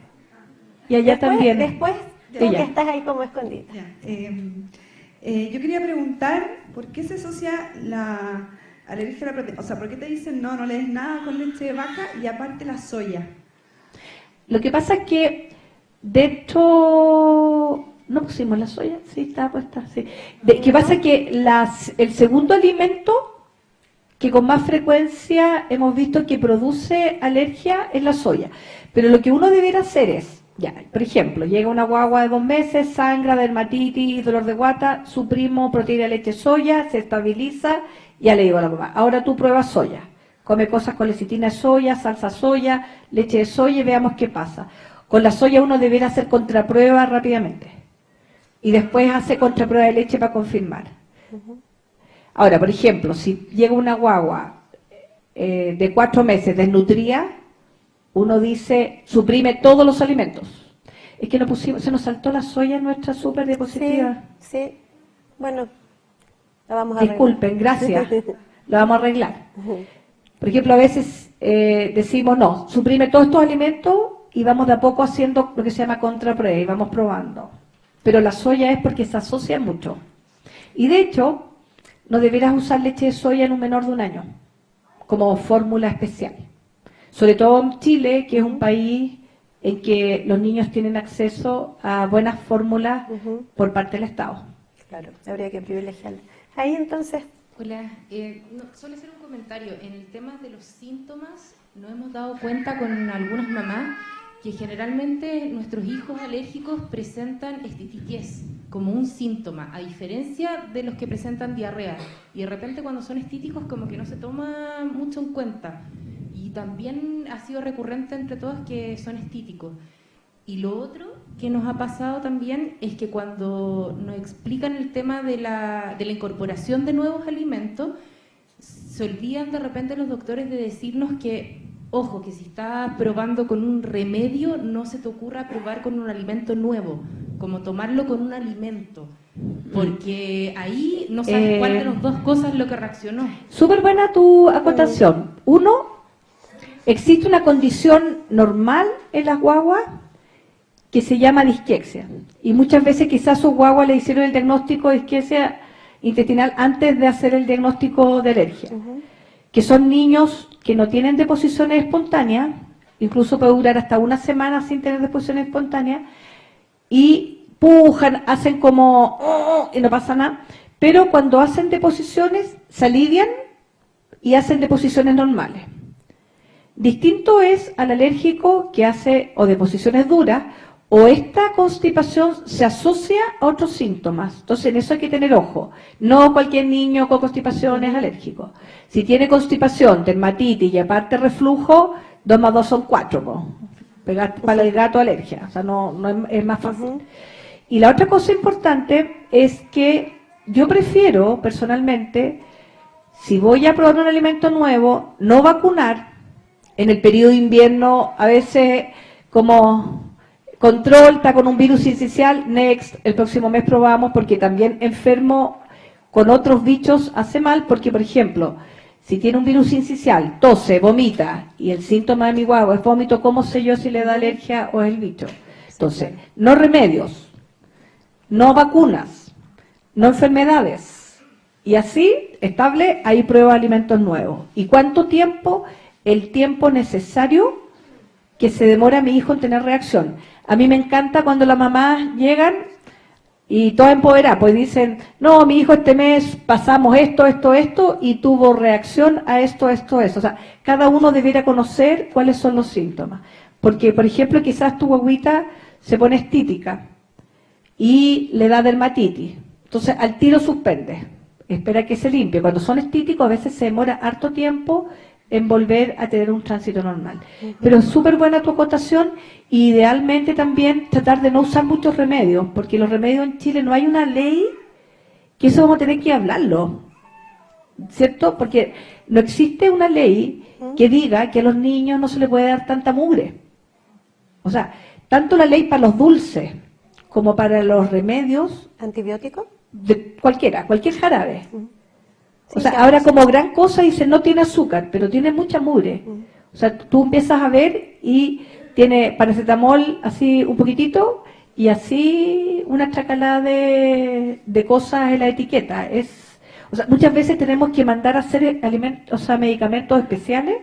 Y allá también. Después, tú Ella. que estás ahí como escondida. Yo quería preguntar, ¿por qué se asocia la alergia a la proteína? O sea, ¿por qué te dicen no le des nada con leche de vaca y aparte la soya? Lo que pasa es que, de hecho, no pusimos la soya, sí, está puesta, sí. Que pasa es que el segundo alimento que con más frecuencia hemos visto que produce alergia es la soya. Pero lo que uno debería hacer es, ya, por ejemplo, llega una guagua de 2 meses, sangra, dermatitis, dolor de guata, suprimo proteína de leche soya, se estabiliza, y ya le digo a la mamá, ahora tú pruebas soya. Come cosas con lecitina de soya, salsa soya, leche de soya y veamos qué pasa. Con la soya uno deberá hacer contraprueba rápidamente. Y después hace contraprueba de leche para confirmar. Ahora, por ejemplo, si llega una guagua de 4 meses desnutrida, uno dice, suprime todos los alimentos. Es que no pusimos, se nos saltó la soya en nuestra súper diapositiva. Sí. Bueno, la vamos a arreglar. Disculpen, gracias. Lo vamos a arreglar. Por ejemplo, a veces decimos, no, suprime todos estos alimentos y vamos de a poco haciendo lo que se llama contraprueba y vamos probando. Pero la soya es porque se asocia mucho. Y de hecho, no deberás usar leche de soya en un menor de 1 año, como fórmula especial. Sobre todo en Chile, que es un país en que los niños tienen acceso a buenas fórmulas por parte del Estado. Claro, habría que privilegiarla. Ahí entonces... Hola, solo hacer un comentario. En el tema de los síntomas, nos hemos dado cuenta con algunas mamás que generalmente nuestros hijos alérgicos presentan estitiquez como un síntoma, a diferencia de los que presentan diarrea. Y de repente cuando son estíticos como que no se toma mucho en cuenta. Y también ha sido recurrente entre todos que son estíticos. Y lo otro que nos ha pasado también es que cuando nos explican el tema de la incorporación de nuevos alimentos, se olvidan de repente los doctores de decirnos que, ojo, que si estás probando con un remedio, no se te ocurra probar con un alimento nuevo, como tomarlo con un alimento, porque ahí no sabes cuál de las dos cosas es lo que reaccionó. Súper buena tu acotación. Uno, existe una condición normal en las guaguas que se llama disquexia. Y muchas veces quizás sus guaguas le hicieron el diagnóstico de disquexia intestinal antes de hacer el diagnóstico de alergia. Que son niños que no tienen deposiciones espontáneas, incluso puede durar hasta 1 semana sin tener deposiciones espontáneas, y pujan, hacen como y no pasa nada, pero cuando hacen deposiciones se alivian y hacen deposiciones normales. Distinto es al alérgico que hace o deposiciones duras, o esta constipación se asocia a otros síntomas. Entonces en eso hay que tener ojo. No cualquier niño con constipación es alérgico. Si tiene constipación, dermatitis y aparte reflujo, 2 más 2 son 4. Pegar para el gato alergia. O sea, no es más fácil. Y la otra cosa importante es que yo prefiero personalmente, si voy a probar un alimento nuevo, no vacunar en el periodo de invierno. A veces como control, está con un virus incisional, next, el próximo mes probamos, porque también enfermo con otros bichos hace mal, porque por ejemplo, si tiene un virus incisional, tose, vomita, y el síntoma de mi guagua es vómito, ¿cómo sé yo si le da alergia o es el bicho? Entonces, no remedios, no vacunas, no enfermedades, y así, estable, ahí prueba alimentos nuevos. ¿Y cuánto tiempo? El tiempo necesario que se demora mi hijo en tener reacción. A mí me encanta cuando las mamás llegan y todas empoderadas, pues dicen, no, mi hijo este mes pasamos esto, y tuvo reacción a esto. O sea, cada uno debiera conocer cuáles son los síntomas. Porque, por ejemplo, quizás tu guaguita se pone estítica y le da dermatitis. Entonces, al tiro suspende. Espera que se limpie. Cuando son estíticos, a veces se demora harto tiempo en volver a tener un tránsito normal. Pero es súper buena tu acotación, y idealmente también tratar de no usar muchos remedios, porque los remedios en Chile no hay una ley, que eso vamos a tener que hablarlo, ¿cierto? Porque no existe una ley que diga que a los niños no se les puede dar tanta mugre. O sea, tanto la ley para los dulces como para los remedios. ¿Antibióticos? De cualquier jarabe. O sea, ahora como gran cosa dice no tiene azúcar, pero tiene mucha mugre. O sea, tú empiezas a ver y tiene paracetamol así un poquitito y así una chacalada de cosas en la etiqueta. O sea, muchas veces tenemos que mandar a hacer medicamentos especiales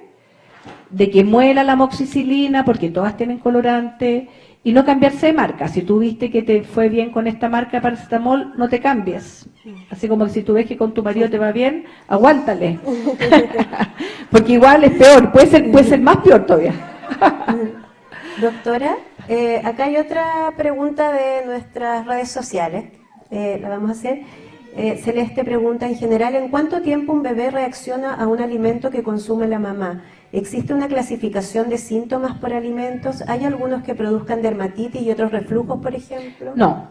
de que muela la amoxicilina porque todas tienen colorante, y no cambiarse de marca. Si tú viste que te fue bien con esta marca de paracetamol, no te cambies. Así como que si tú ves que con tu marido te va bien, aguántale. Porque igual es peor, puede ser más peor todavía. Doctora, acá hay otra pregunta de nuestras redes sociales. La vamos a hacer. Celeste pregunta, en general, ¿en cuánto tiempo un bebé reacciona a un alimento que consume la mamá? ¿Existe una clasificación de síntomas por alimentos? ¿Hay algunos que produzcan dermatitis y otros reflujos, por ejemplo? No.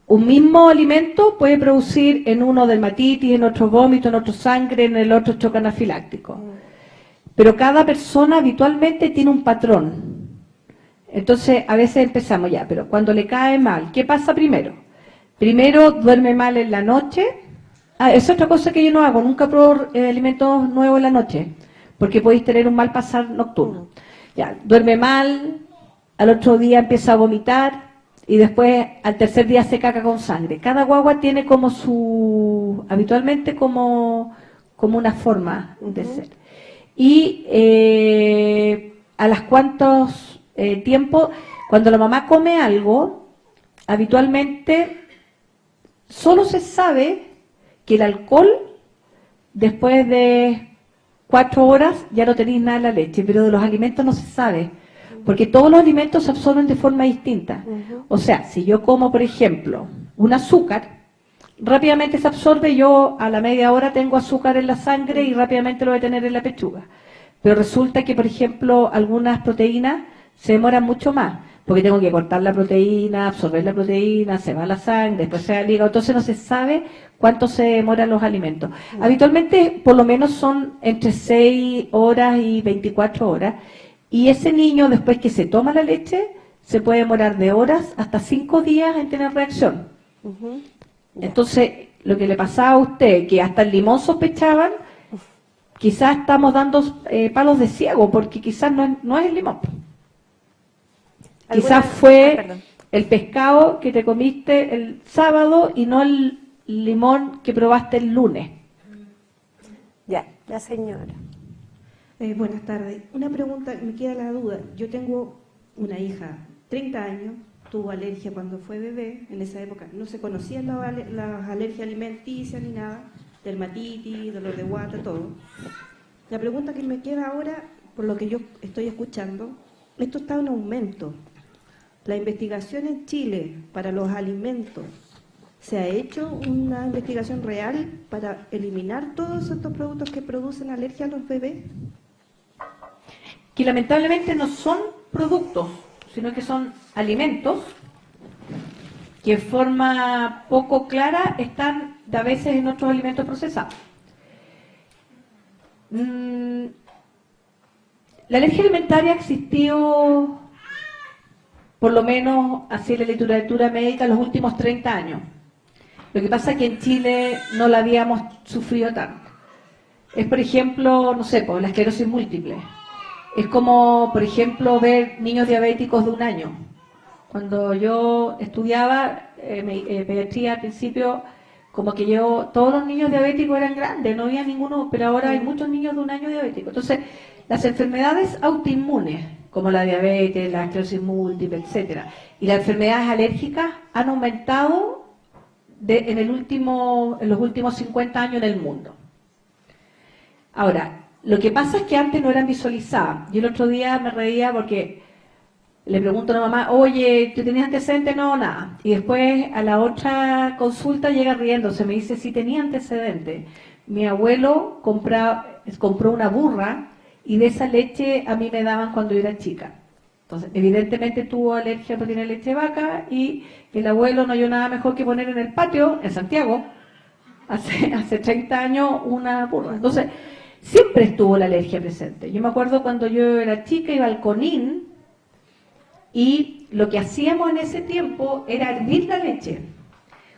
Un mismo alimento puede producir en uno dermatitis, en otro vómito, en otro sangre, en el otro choque anafiláctico. Pero cada persona habitualmente tiene un patrón. Entonces, a veces empezamos ya, pero cuando le cae mal, ¿qué pasa primero? Primero, duerme mal en la noche. Es otra cosa que yo no hago, nunca pruebo alimentos nuevos en la noche, porque podéis tener un mal pasar nocturno. Ya, duerme mal, al otro día empieza a vomitar, y después al tercer día se caca con sangre. Cada guagua tiene como habitualmente como una forma de ser. Y a las cuantos tiempos, cuando la mamá come algo, habitualmente solo se sabe que el alcohol, después de 4 horas, ya no tenéis nada en la leche, pero de los alimentos no se sabe, porque todos los alimentos se absorben de forma distinta. O sea, si yo como, por ejemplo, un azúcar, rápidamente se absorbe, yo a la media hora tengo azúcar en la sangre y rápidamente lo voy a tener en la pechuga. Pero resulta que, por ejemplo, algunas proteínas se demoran mucho más, porque tengo que cortar la proteína, absorber la proteína, se va a la sangre, después se va al hígado, entonces no se sabe cuánto se demoran los alimentos. Habitualmente, por lo menos son entre 6 horas y 24 horas, y ese niño, después que se toma la leche, se puede demorar de horas hasta 5 días en tener reacción. Entonces, lo que le pasaba a usted, que hasta el limón sospechaban, quizás estamos dando palos de ciego, porque quizás no es el limón. Quizás fue el pescado que te comiste el sábado y no el limón que probaste el lunes. Ya, la señora. Buenas tardes. Una pregunta, me queda la duda. Yo tengo una hija, 30 años, tuvo alergia cuando fue bebé. En esa época no se conocían las alergias alimenticias ni nada, dermatitis, dolor de guata, todo. La pregunta que me queda ahora, por lo que yo estoy escuchando, esto está en aumento. La investigación en Chile para los alimentos, ¿se ha hecho una investigación real para eliminar todos estos productos que producen alergia a los bebés? Que lamentablemente no son productos, sino que son alimentos que en forma poco clara están a veces en otros alimentos procesados. La alergia alimentaria ha existido, por lo menos así en la literatura médica, los últimos 30 años. Lo que pasa es que en Chile no la habíamos sufrido tanto. Es, por ejemplo, no sé, pues, la esclerosis múltiple. Es como, por ejemplo, ver niños diabéticos de 1 año. Cuando yo estudiaba pediatría al principio, como que todos los niños diabéticos eran grandes, no había ninguno, pero ahora hay muchos niños de 1 año diabéticos. Entonces, las enfermedades autoinmunes, como la diabetes, la esclerosis múltiple, etcétera, y las enfermedades alérgicas han aumentado en los últimos 50 años en el mundo. Ahora, lo que pasa es que antes no eran visualizadas. Yo el otro día me reía porque le pregunto a la mamá, oye, ¿tú tenías antecedentes? No, nada. Y después a la otra consulta llega riéndose, me dice, sí tenía antecedentes. Mi abuelo compró una burra y de esa leche a mí me daban cuando yo era chica. Entonces, evidentemente tuvo alergia a proteína de leche de vaca y el abuelo no halló nada mejor que poner en el patio, en Santiago, hace 30 años, una burra. Entonces, siempre estuvo la alergia presente. Yo me acuerdo cuando yo era chica, iba al Conin y lo que hacíamos en ese tiempo era hervir la leche.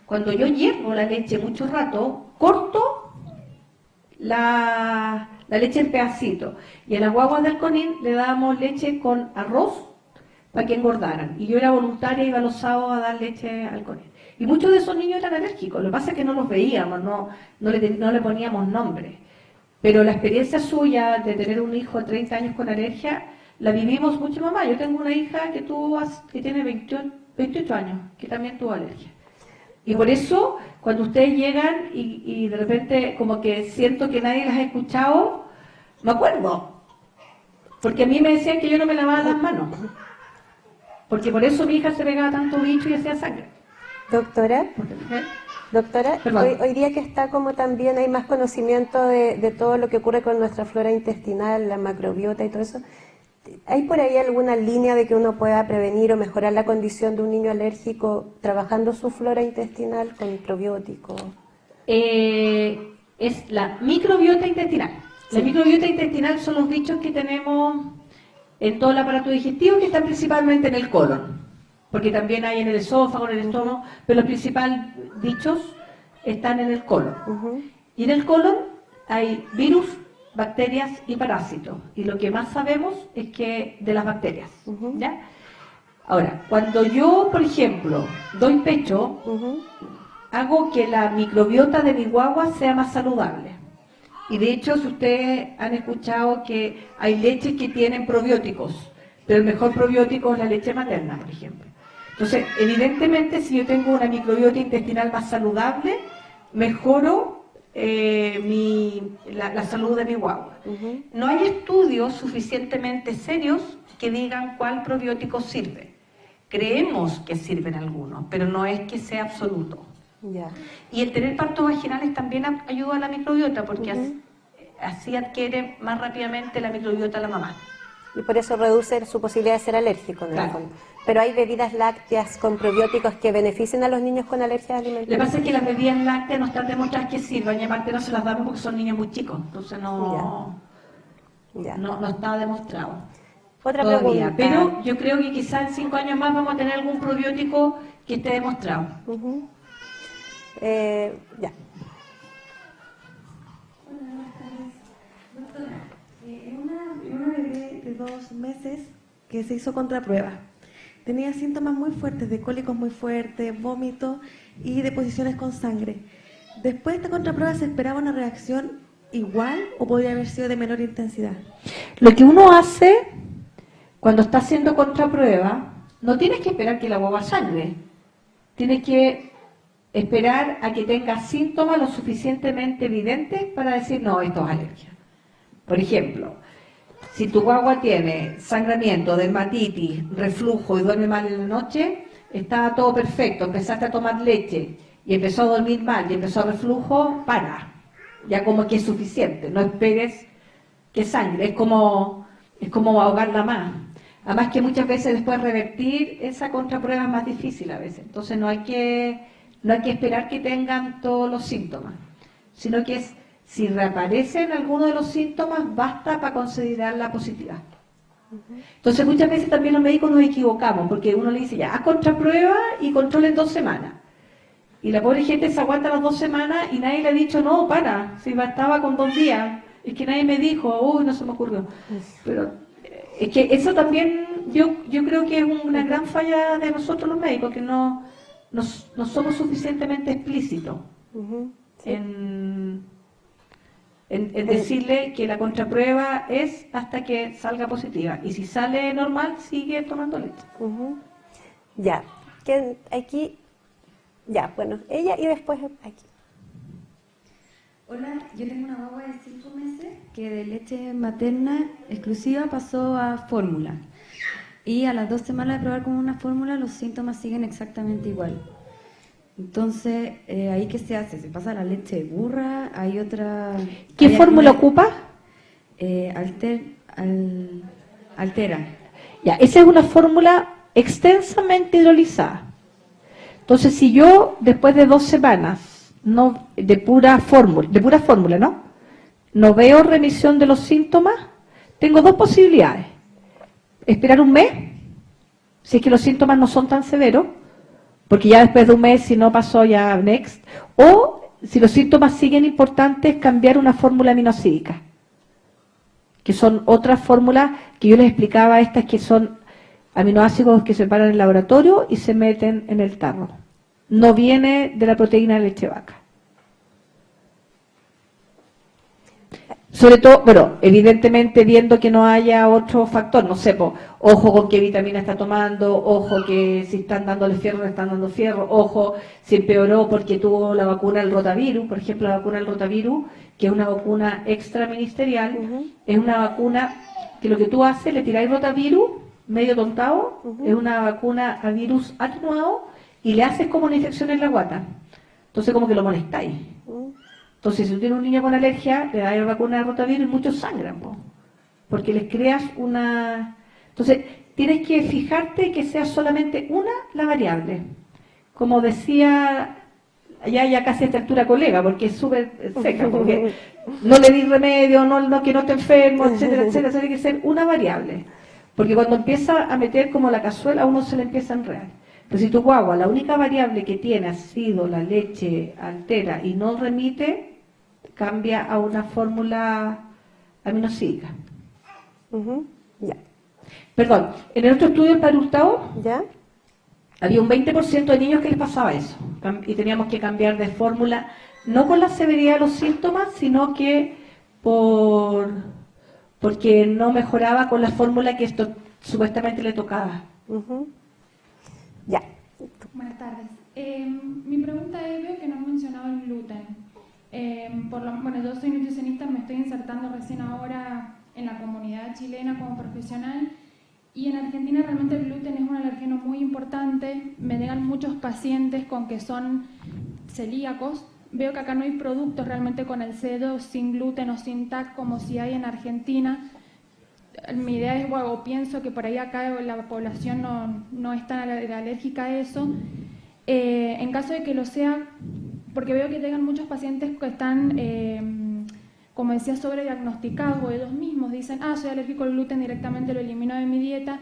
Cuando yo hiervo la leche mucho rato, corto la leche en pedacitos. Y a las guaguas del Conin le dábamos leche con arroz para que engordaran. Y yo era voluntaria, iba los sábados a dar leche al Conin. Y muchos de esos niños eran alérgicos. Lo que pasa es que no los veíamos, no le poníamos nombre. Pero la experiencia suya de tener un hijo de 30 años con alergia, la vivimos mucho mamá. Yo tengo una hija que tiene 28 años, que también tuvo alergia. Y por eso, cuando ustedes llegan y de repente como que siento que nadie las ha escuchado, me acuerdo. Porque a mí me decían que yo no me lavaba las manos. Porque por eso mi hija se pegaba tanto bicho y hacía sangre. Doctora, hoy día que está como también hay más conocimiento de todo lo que ocurre con nuestra flora intestinal, la macrobiota y todo eso, ¿hay por ahí alguna línea de que uno pueda prevenir o mejorar la condición de un niño alérgico trabajando su flora intestinal con probióticos? Es la microbiota intestinal. La microbiota intestinal son los bichos que tenemos en todo el aparato digestivo, que están principalmente en el colon. Porque también hay en el esófago, en el estómago, pero los principales bichos están en el colon. Y en el colon hay virus, bacterias y parásitos. Y lo que más sabemos es que de las bacterias. ¿Ya? Ahora, cuando yo, por ejemplo, doy pecho, hago que la microbiota de mi guagua sea más saludable. Y de hecho, si ustedes han escuchado que hay leches que tienen probióticos, pero el mejor probiótico es la leche materna, por ejemplo. Entonces, evidentemente, si yo tengo una microbiota intestinal más saludable, mejoro la salud de mi guagua. No hay estudios suficientemente serios que digan cuál probiótico sirve. Creemos que sirven algunos, pero no es que sea absoluto. Ya. Y el tener partos vaginales también ayuda a la microbiota, porque así adquiere más rápidamente la microbiota la mamá. Y por eso reduce su posibilidad de ser alérgico en el fondo. Pero hay bebidas lácteas con probióticos que beneficien a los niños con alergias alimentarias. Lo que pasa es que las bebidas lácteas no están demostradas que sirvan, y aparte no se las damos porque son niños muy chicos, entonces no está demostrado. Otra todavía. pregunta. Pero yo creo que quizás en 5 años más vamos a tener algún probiótico que esté demostrado. Ya. Una bebé de 2 meses que se hizo contraprueba. Tenía síntomas muy fuertes, de cólicos muy fuertes, vómitos y deposiciones con sangre. Después de esta contraprueba, ¿se esperaba una reacción igual o podría haber sido de menor intensidad? Lo que uno hace cuando está haciendo contraprueba, no tienes que esperar que la guagua sangre. Tienes que esperar a que tenga síntomas lo suficientemente evidentes para decir, no, esto es alergia. Por ejemplo, si tu guagua tiene sangramiento, dermatitis, reflujo y duerme mal en la noche, estaba todo perfecto, empezaste a tomar leche y empezó a dormir mal y empezó a reflujo, para. Ya como que es suficiente, no esperes que sangre, es como ahogarla más. Además que muchas veces después revertir esa contraprueba es más difícil a veces, entonces no hay que esperar que tengan todos los síntomas, sino que si reaparecen algunos de los síntomas, basta para considerarla positiva. Entonces muchas veces también los médicos nos equivocamos, porque uno le dice, ya, haz contraprueba y controla en 2 semanas. Y la pobre gente se aguanta las 2 semanas y nadie le ha dicho, no, para, si bastaba con 2 días. Es que nadie me dijo, uy, no se me ocurrió. Pero es que eso también, yo creo que es una gran falla de nosotros los médicos, que no somos suficientemente explícitos en decirle que la contraprueba es hasta que salga positiva. Y si sale normal, sigue tomando leche. Ya. Aquí, ya, bueno, ella y después aquí. Hola, yo tengo una guagua de 5 meses que de leche materna exclusiva pasó a fórmula. Y a las 2 semanas de probar con una fórmula, los síntomas siguen exactamente igual. Entonces, ¿ahí qué se hace? ¿Se pasa la leche de burra? ¿Hay otra...? ¿Qué fórmula ocupa? Altera. Ya, esa es una fórmula extensamente hidrolizada. Entonces, si yo, después de 2 semanas, de pura fórmula, ¿no? No veo remisión de los síntomas, tengo 2 posibilidades. Esperar 1 mes, si es que los síntomas no son tan severos, porque ya después de 1 mes, si no pasó, ya next. O, si los síntomas siguen importantes, cambiar una fórmula aminosídica, que son otras fórmulas que yo les explicaba, estas que son aminoácidos que se separan en el laboratorio y se meten en el tarro. No viene de la proteína de leche vaca. Sobre todo, bueno, evidentemente viendo que no haya otro factor, no sé, ojo con qué vitamina está tomando, ojo que si están dándole fierro, le están dando fierro, ojo si empeoró porque tuvo la vacuna del rotavirus, por ejemplo, la vacuna del rotavirus, que es una vacuna extraministerial, es una vacuna que lo que tú haces, le tiráis rotavirus, medio tontado, es una vacuna a virus atenuado, y le haces como una infección en la guata. Entonces como que lo molestáis. Entonces si tú tienes un niño con alergia, le das la vacuna de rotavirus y muchos sangran, porque les creas una... Entonces tienes que fijarte que sea solamente una la variable. Como decía ya casi a esta altura colega, porque es súper seca, porque no le di remedio, no que no esté enfermo, etcétera, etcétera, tiene que ser una variable. Porque cuando empieza a meter como la cazuela, a uno se le empieza a enredar. Pero si tu guagua, la única variable que tiene ha sido la leche altera y no remite, cambia a una fórmula aminosídica. Ya. Perdón, en el otro estudio del Padre Hurtado, ¿Ya? había un 20% de niños que les pasaba eso. Y teníamos que cambiar de fórmula, no con la severidad de los síntomas, sino que porque no mejoraba con la fórmula que esto supuestamente le tocaba. Ya. Buenas tardes. Mi pregunta es, veo que no han mencionado el gluten. Bueno, yo soy nutricionista, me estoy insertando recién ahora en la comunidad chilena como profesional, y en Argentina realmente el gluten es un alergeno muy importante. Me llegan muchos pacientes con que son celíacos. Veo que acá no hay productos realmente con el sello sin gluten o sin TAC como si hay en Argentina. Mi idea es, bueno, pienso que por ahí acá la población no es tan alérgica a eso. En caso de que lo sea, porque veo que llegan muchos pacientes que están, como decía, sobrediagnosticados, o ellos mismos dicen, soy alérgico al gluten, directamente lo elimino de mi dieta.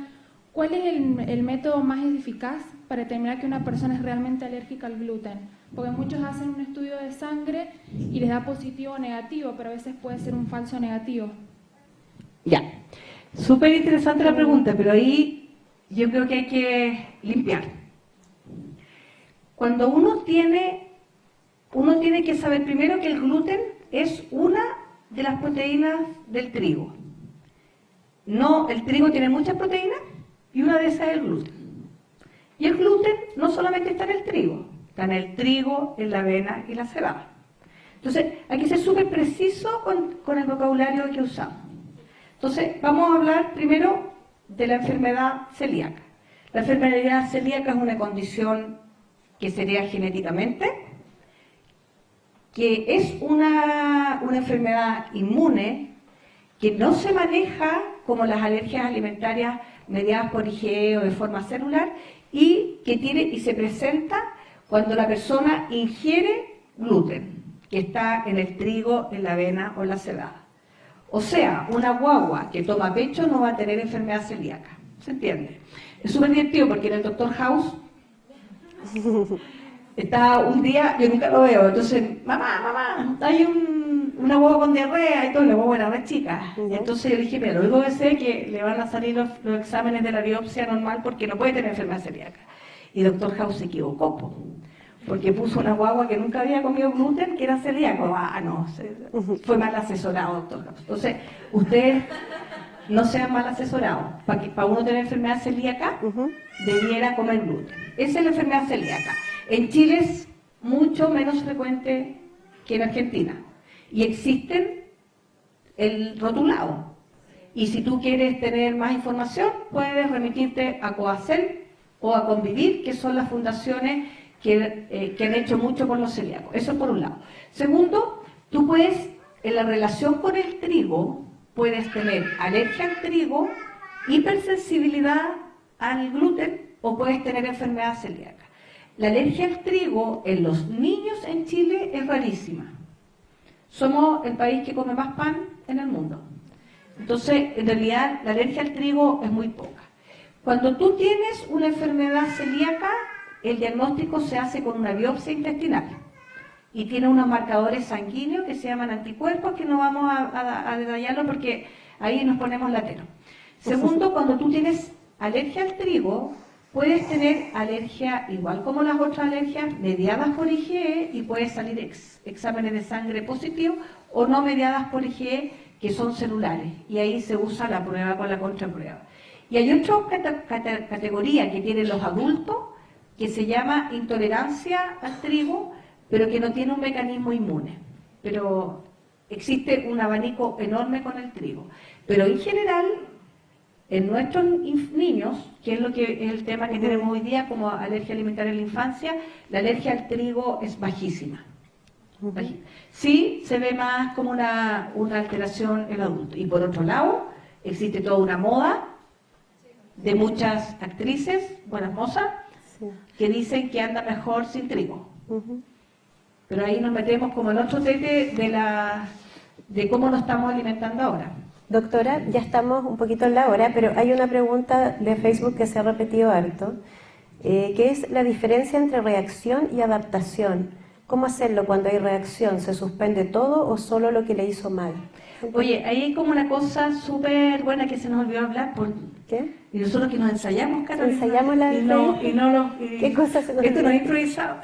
¿Cuál es el método más eficaz para determinar que una persona es realmente alérgica al gluten? Porque muchos hacen un estudio de sangre y les da positivo o negativo, pero a veces puede ser un falso negativo. Ya, súper interesante la pregunta, pero ahí yo creo que hay que limpiar. Cuando uno tiene que saber primero que el gluten es una de las proteínas del trigo. No, el trigo tiene muchas proteínas y una de esas es el gluten. Y el gluten no solamente está en el trigo, está en el trigo, en la avena y la cebada. Entonces, hay que ser súper preciso con el vocabulario que usamos. Entonces, vamos a hablar primero de la enfermedad celíaca. La enfermedad celíaca es una condición que se hereda genéticamente, que es una enfermedad inmune que no se maneja como las alergias alimentarias mediadas por IgE o de forma celular, y que se presenta cuando la persona ingiere gluten, que está en el trigo, en la avena o en la cebada. O sea, una guagua que toma pecho no va a tener enfermedad celíaca. ¿Se entiende? Es súper divertido porque en el Dr. House está un día, yo nunca lo veo, entonces, mamá, hay una guagua con diarrea y todo, la guagua era re chica. Entonces yo dije, mira, lo único que sé es que le van a salir los exámenes de la biopsia normal porque no puede tener enfermedad celíaca. Y Dr. House se equivocó, porque puso una guagua que nunca había comido gluten, que era celíaco. No, fue mal asesorado, Dr. House. Entonces, ustedes no sean mal asesorados. Para uno tener enfermedad celíaca, debiera comer gluten. Esa es la enfermedad celíaca. En Chile es mucho menos frecuente que en Argentina. Y existen el rotulado. Y si tú quieres tener más información, puedes remitirte a Coacel o a Convivir, que son las fundaciones que han hecho mucho por los celíacos. Eso por un lado. Segundo, tú puedes, en la relación con el trigo, puedes tener alergia al trigo, hipersensibilidad al gluten, o puedes tener enfermedad celíaca. La alergia al trigo en los niños en Chile es rarísima. Somos el país que come más pan en el mundo. Entonces, en realidad, la alergia al trigo es muy poca. Cuando tú tienes una enfermedad celíaca, el diagnóstico se hace con una biopsia intestinal y tiene unos marcadores sanguíneos que se llaman anticuerpos, que no vamos a detallarlo porque ahí nos ponemos lateros. Segundo, cuando tú tienes alergia al trigo, puedes tener alergia, igual como las otras alergias, mediadas por IgE, y puedes salir exámenes de sangre positivos, o no mediadas por IgE, que son celulares, y ahí se usa la prueba con la contraprueba. Y hay otra categoría que tienen los adultos, que se llama intolerancia al trigo, pero que no tiene un mecanismo inmune. Pero existe un abanico enorme con el trigo. Pero en general, en nuestros niños, que es el tema que tenemos hoy día como alergia alimentaria en la infancia, la alergia al trigo es bajísima. Sí se ve más como una alteración en el adulto. Y por otro lado, existe toda una moda de muchas actrices, buenas mozas, que dicen que anda mejor sin trigo. Pero ahí nos metemos como en otro tete de cómo nos estamos alimentando ahora. Doctora, ya estamos un poquito en la hora, pero hay una pregunta de Facebook que se ha repetido harto, que es la diferencia entre reacción y adaptación. ¿Cómo hacerlo cuando hay reacción? ¿Se suspende todo o solo lo que le hizo mal? Oye, ahí hay como una cosa súper buena que se nos olvidó hablar. ¿Qué? Y nosotros que nos ensayamos, Carolina. ¿Ensayamos la ¿Qué cosa se nos Esto no olvidó? es improvisado.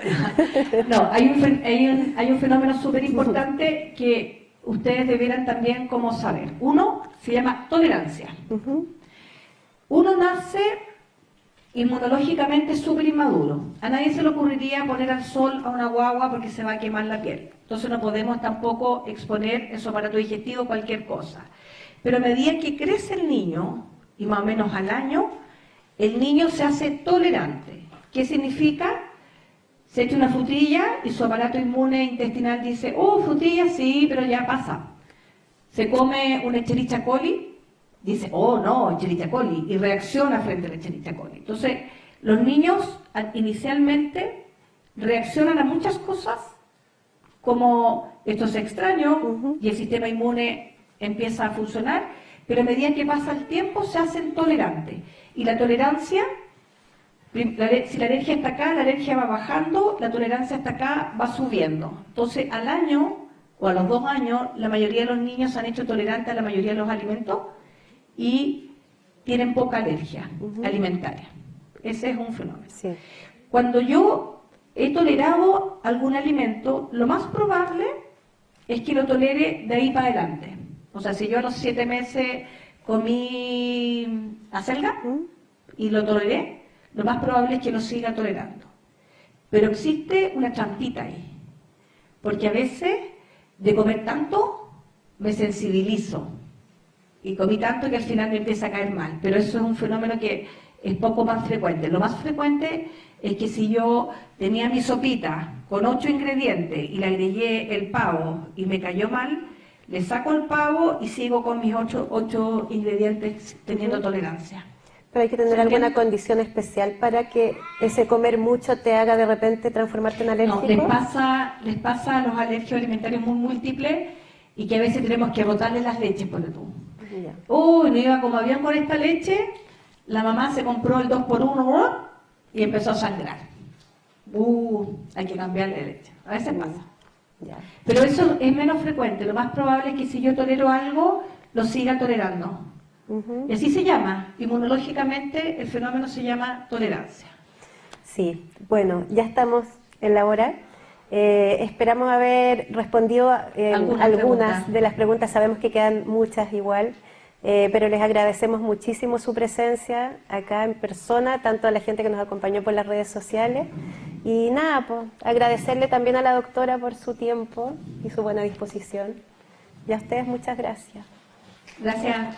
No, hay un fenómeno súper importante que ustedes debieran también como saber. Uno se llama tolerancia. Uno nace inmunológicamente súper inmaduro. A nadie se le ocurriría poner al sol a una guagua porque se va a quemar la piel. Entonces no podemos tampoco exponer en su aparato digestivo cualquier cosa. Pero a medida que crece el niño, y más o menos al año, el niño se hace tolerante. ¿Qué significa? Se echa una frutilla y su aparato inmune intestinal dice, frutilla sí, pero ya pasa. Se come una Escherichia coli, dice, no, Escherichia coli, y reacciona frente a la Escherichia coli. Entonces, los niños inicialmente reaccionan a muchas cosas, como esto es extraño, y el sistema inmune empieza a funcionar, pero a medida que pasa el tiempo se hacen tolerantes. Y la tolerancia, si la alergia está acá, la alergia va bajando, la tolerancia está acá, va subiendo. Entonces, al año o a los 2 años, la mayoría de los niños se han hecho tolerantes a la mayoría de los alimentos y tienen poca alergia alimentaria. Ese es un fenómeno. Sí. Cuando yo he tolerado algún alimento, lo más probable es que lo tolere de ahí para adelante. O sea, si yo a los 7 meses comí acelga y lo toleré, lo más probable es que lo siga tolerando. Pero existe una trampita ahí, porque a veces de comer tanto me sensibilizo y comí tanto que al final me empieza a caer mal. Pero eso es un fenómeno que es poco más frecuente. Lo más frecuente es que si yo tenía mi sopita con 8 ingredientes y le agregué el pavo y me cayó mal, le saco el pavo y sigo con mis 8 ingredientes teniendo tolerancia. Pero hay que tener alguna condición especial para que ese comer mucho te haga de repente transformarte en alérgico. No, les pasa a los alergios alimentarios muy múltiples y que a veces tenemos que botarle las leches, por tú. No iba como bien con esta leche, la mamá se compró el 2x1 y empezó a sangrar. Hay que cambiarle de leche. A veces pasa. Pero eso es menos frecuente. Lo más probable es que si yo tolero algo, lo siga tolerando. Y así se llama. Inmunológicamente el fenómeno se llama tolerancia. Sí, bueno, ya estamos en la hora. Esperamos haber respondido algunas de las preguntas. Sabemos que quedan muchas igual, pero les agradecemos muchísimo su presencia acá en persona, tanto a la gente que nos acompañó por las redes sociales. Y nada, pues agradecerle también a la doctora por su tiempo y su buena disposición. Y a ustedes muchas gracias. Gracias.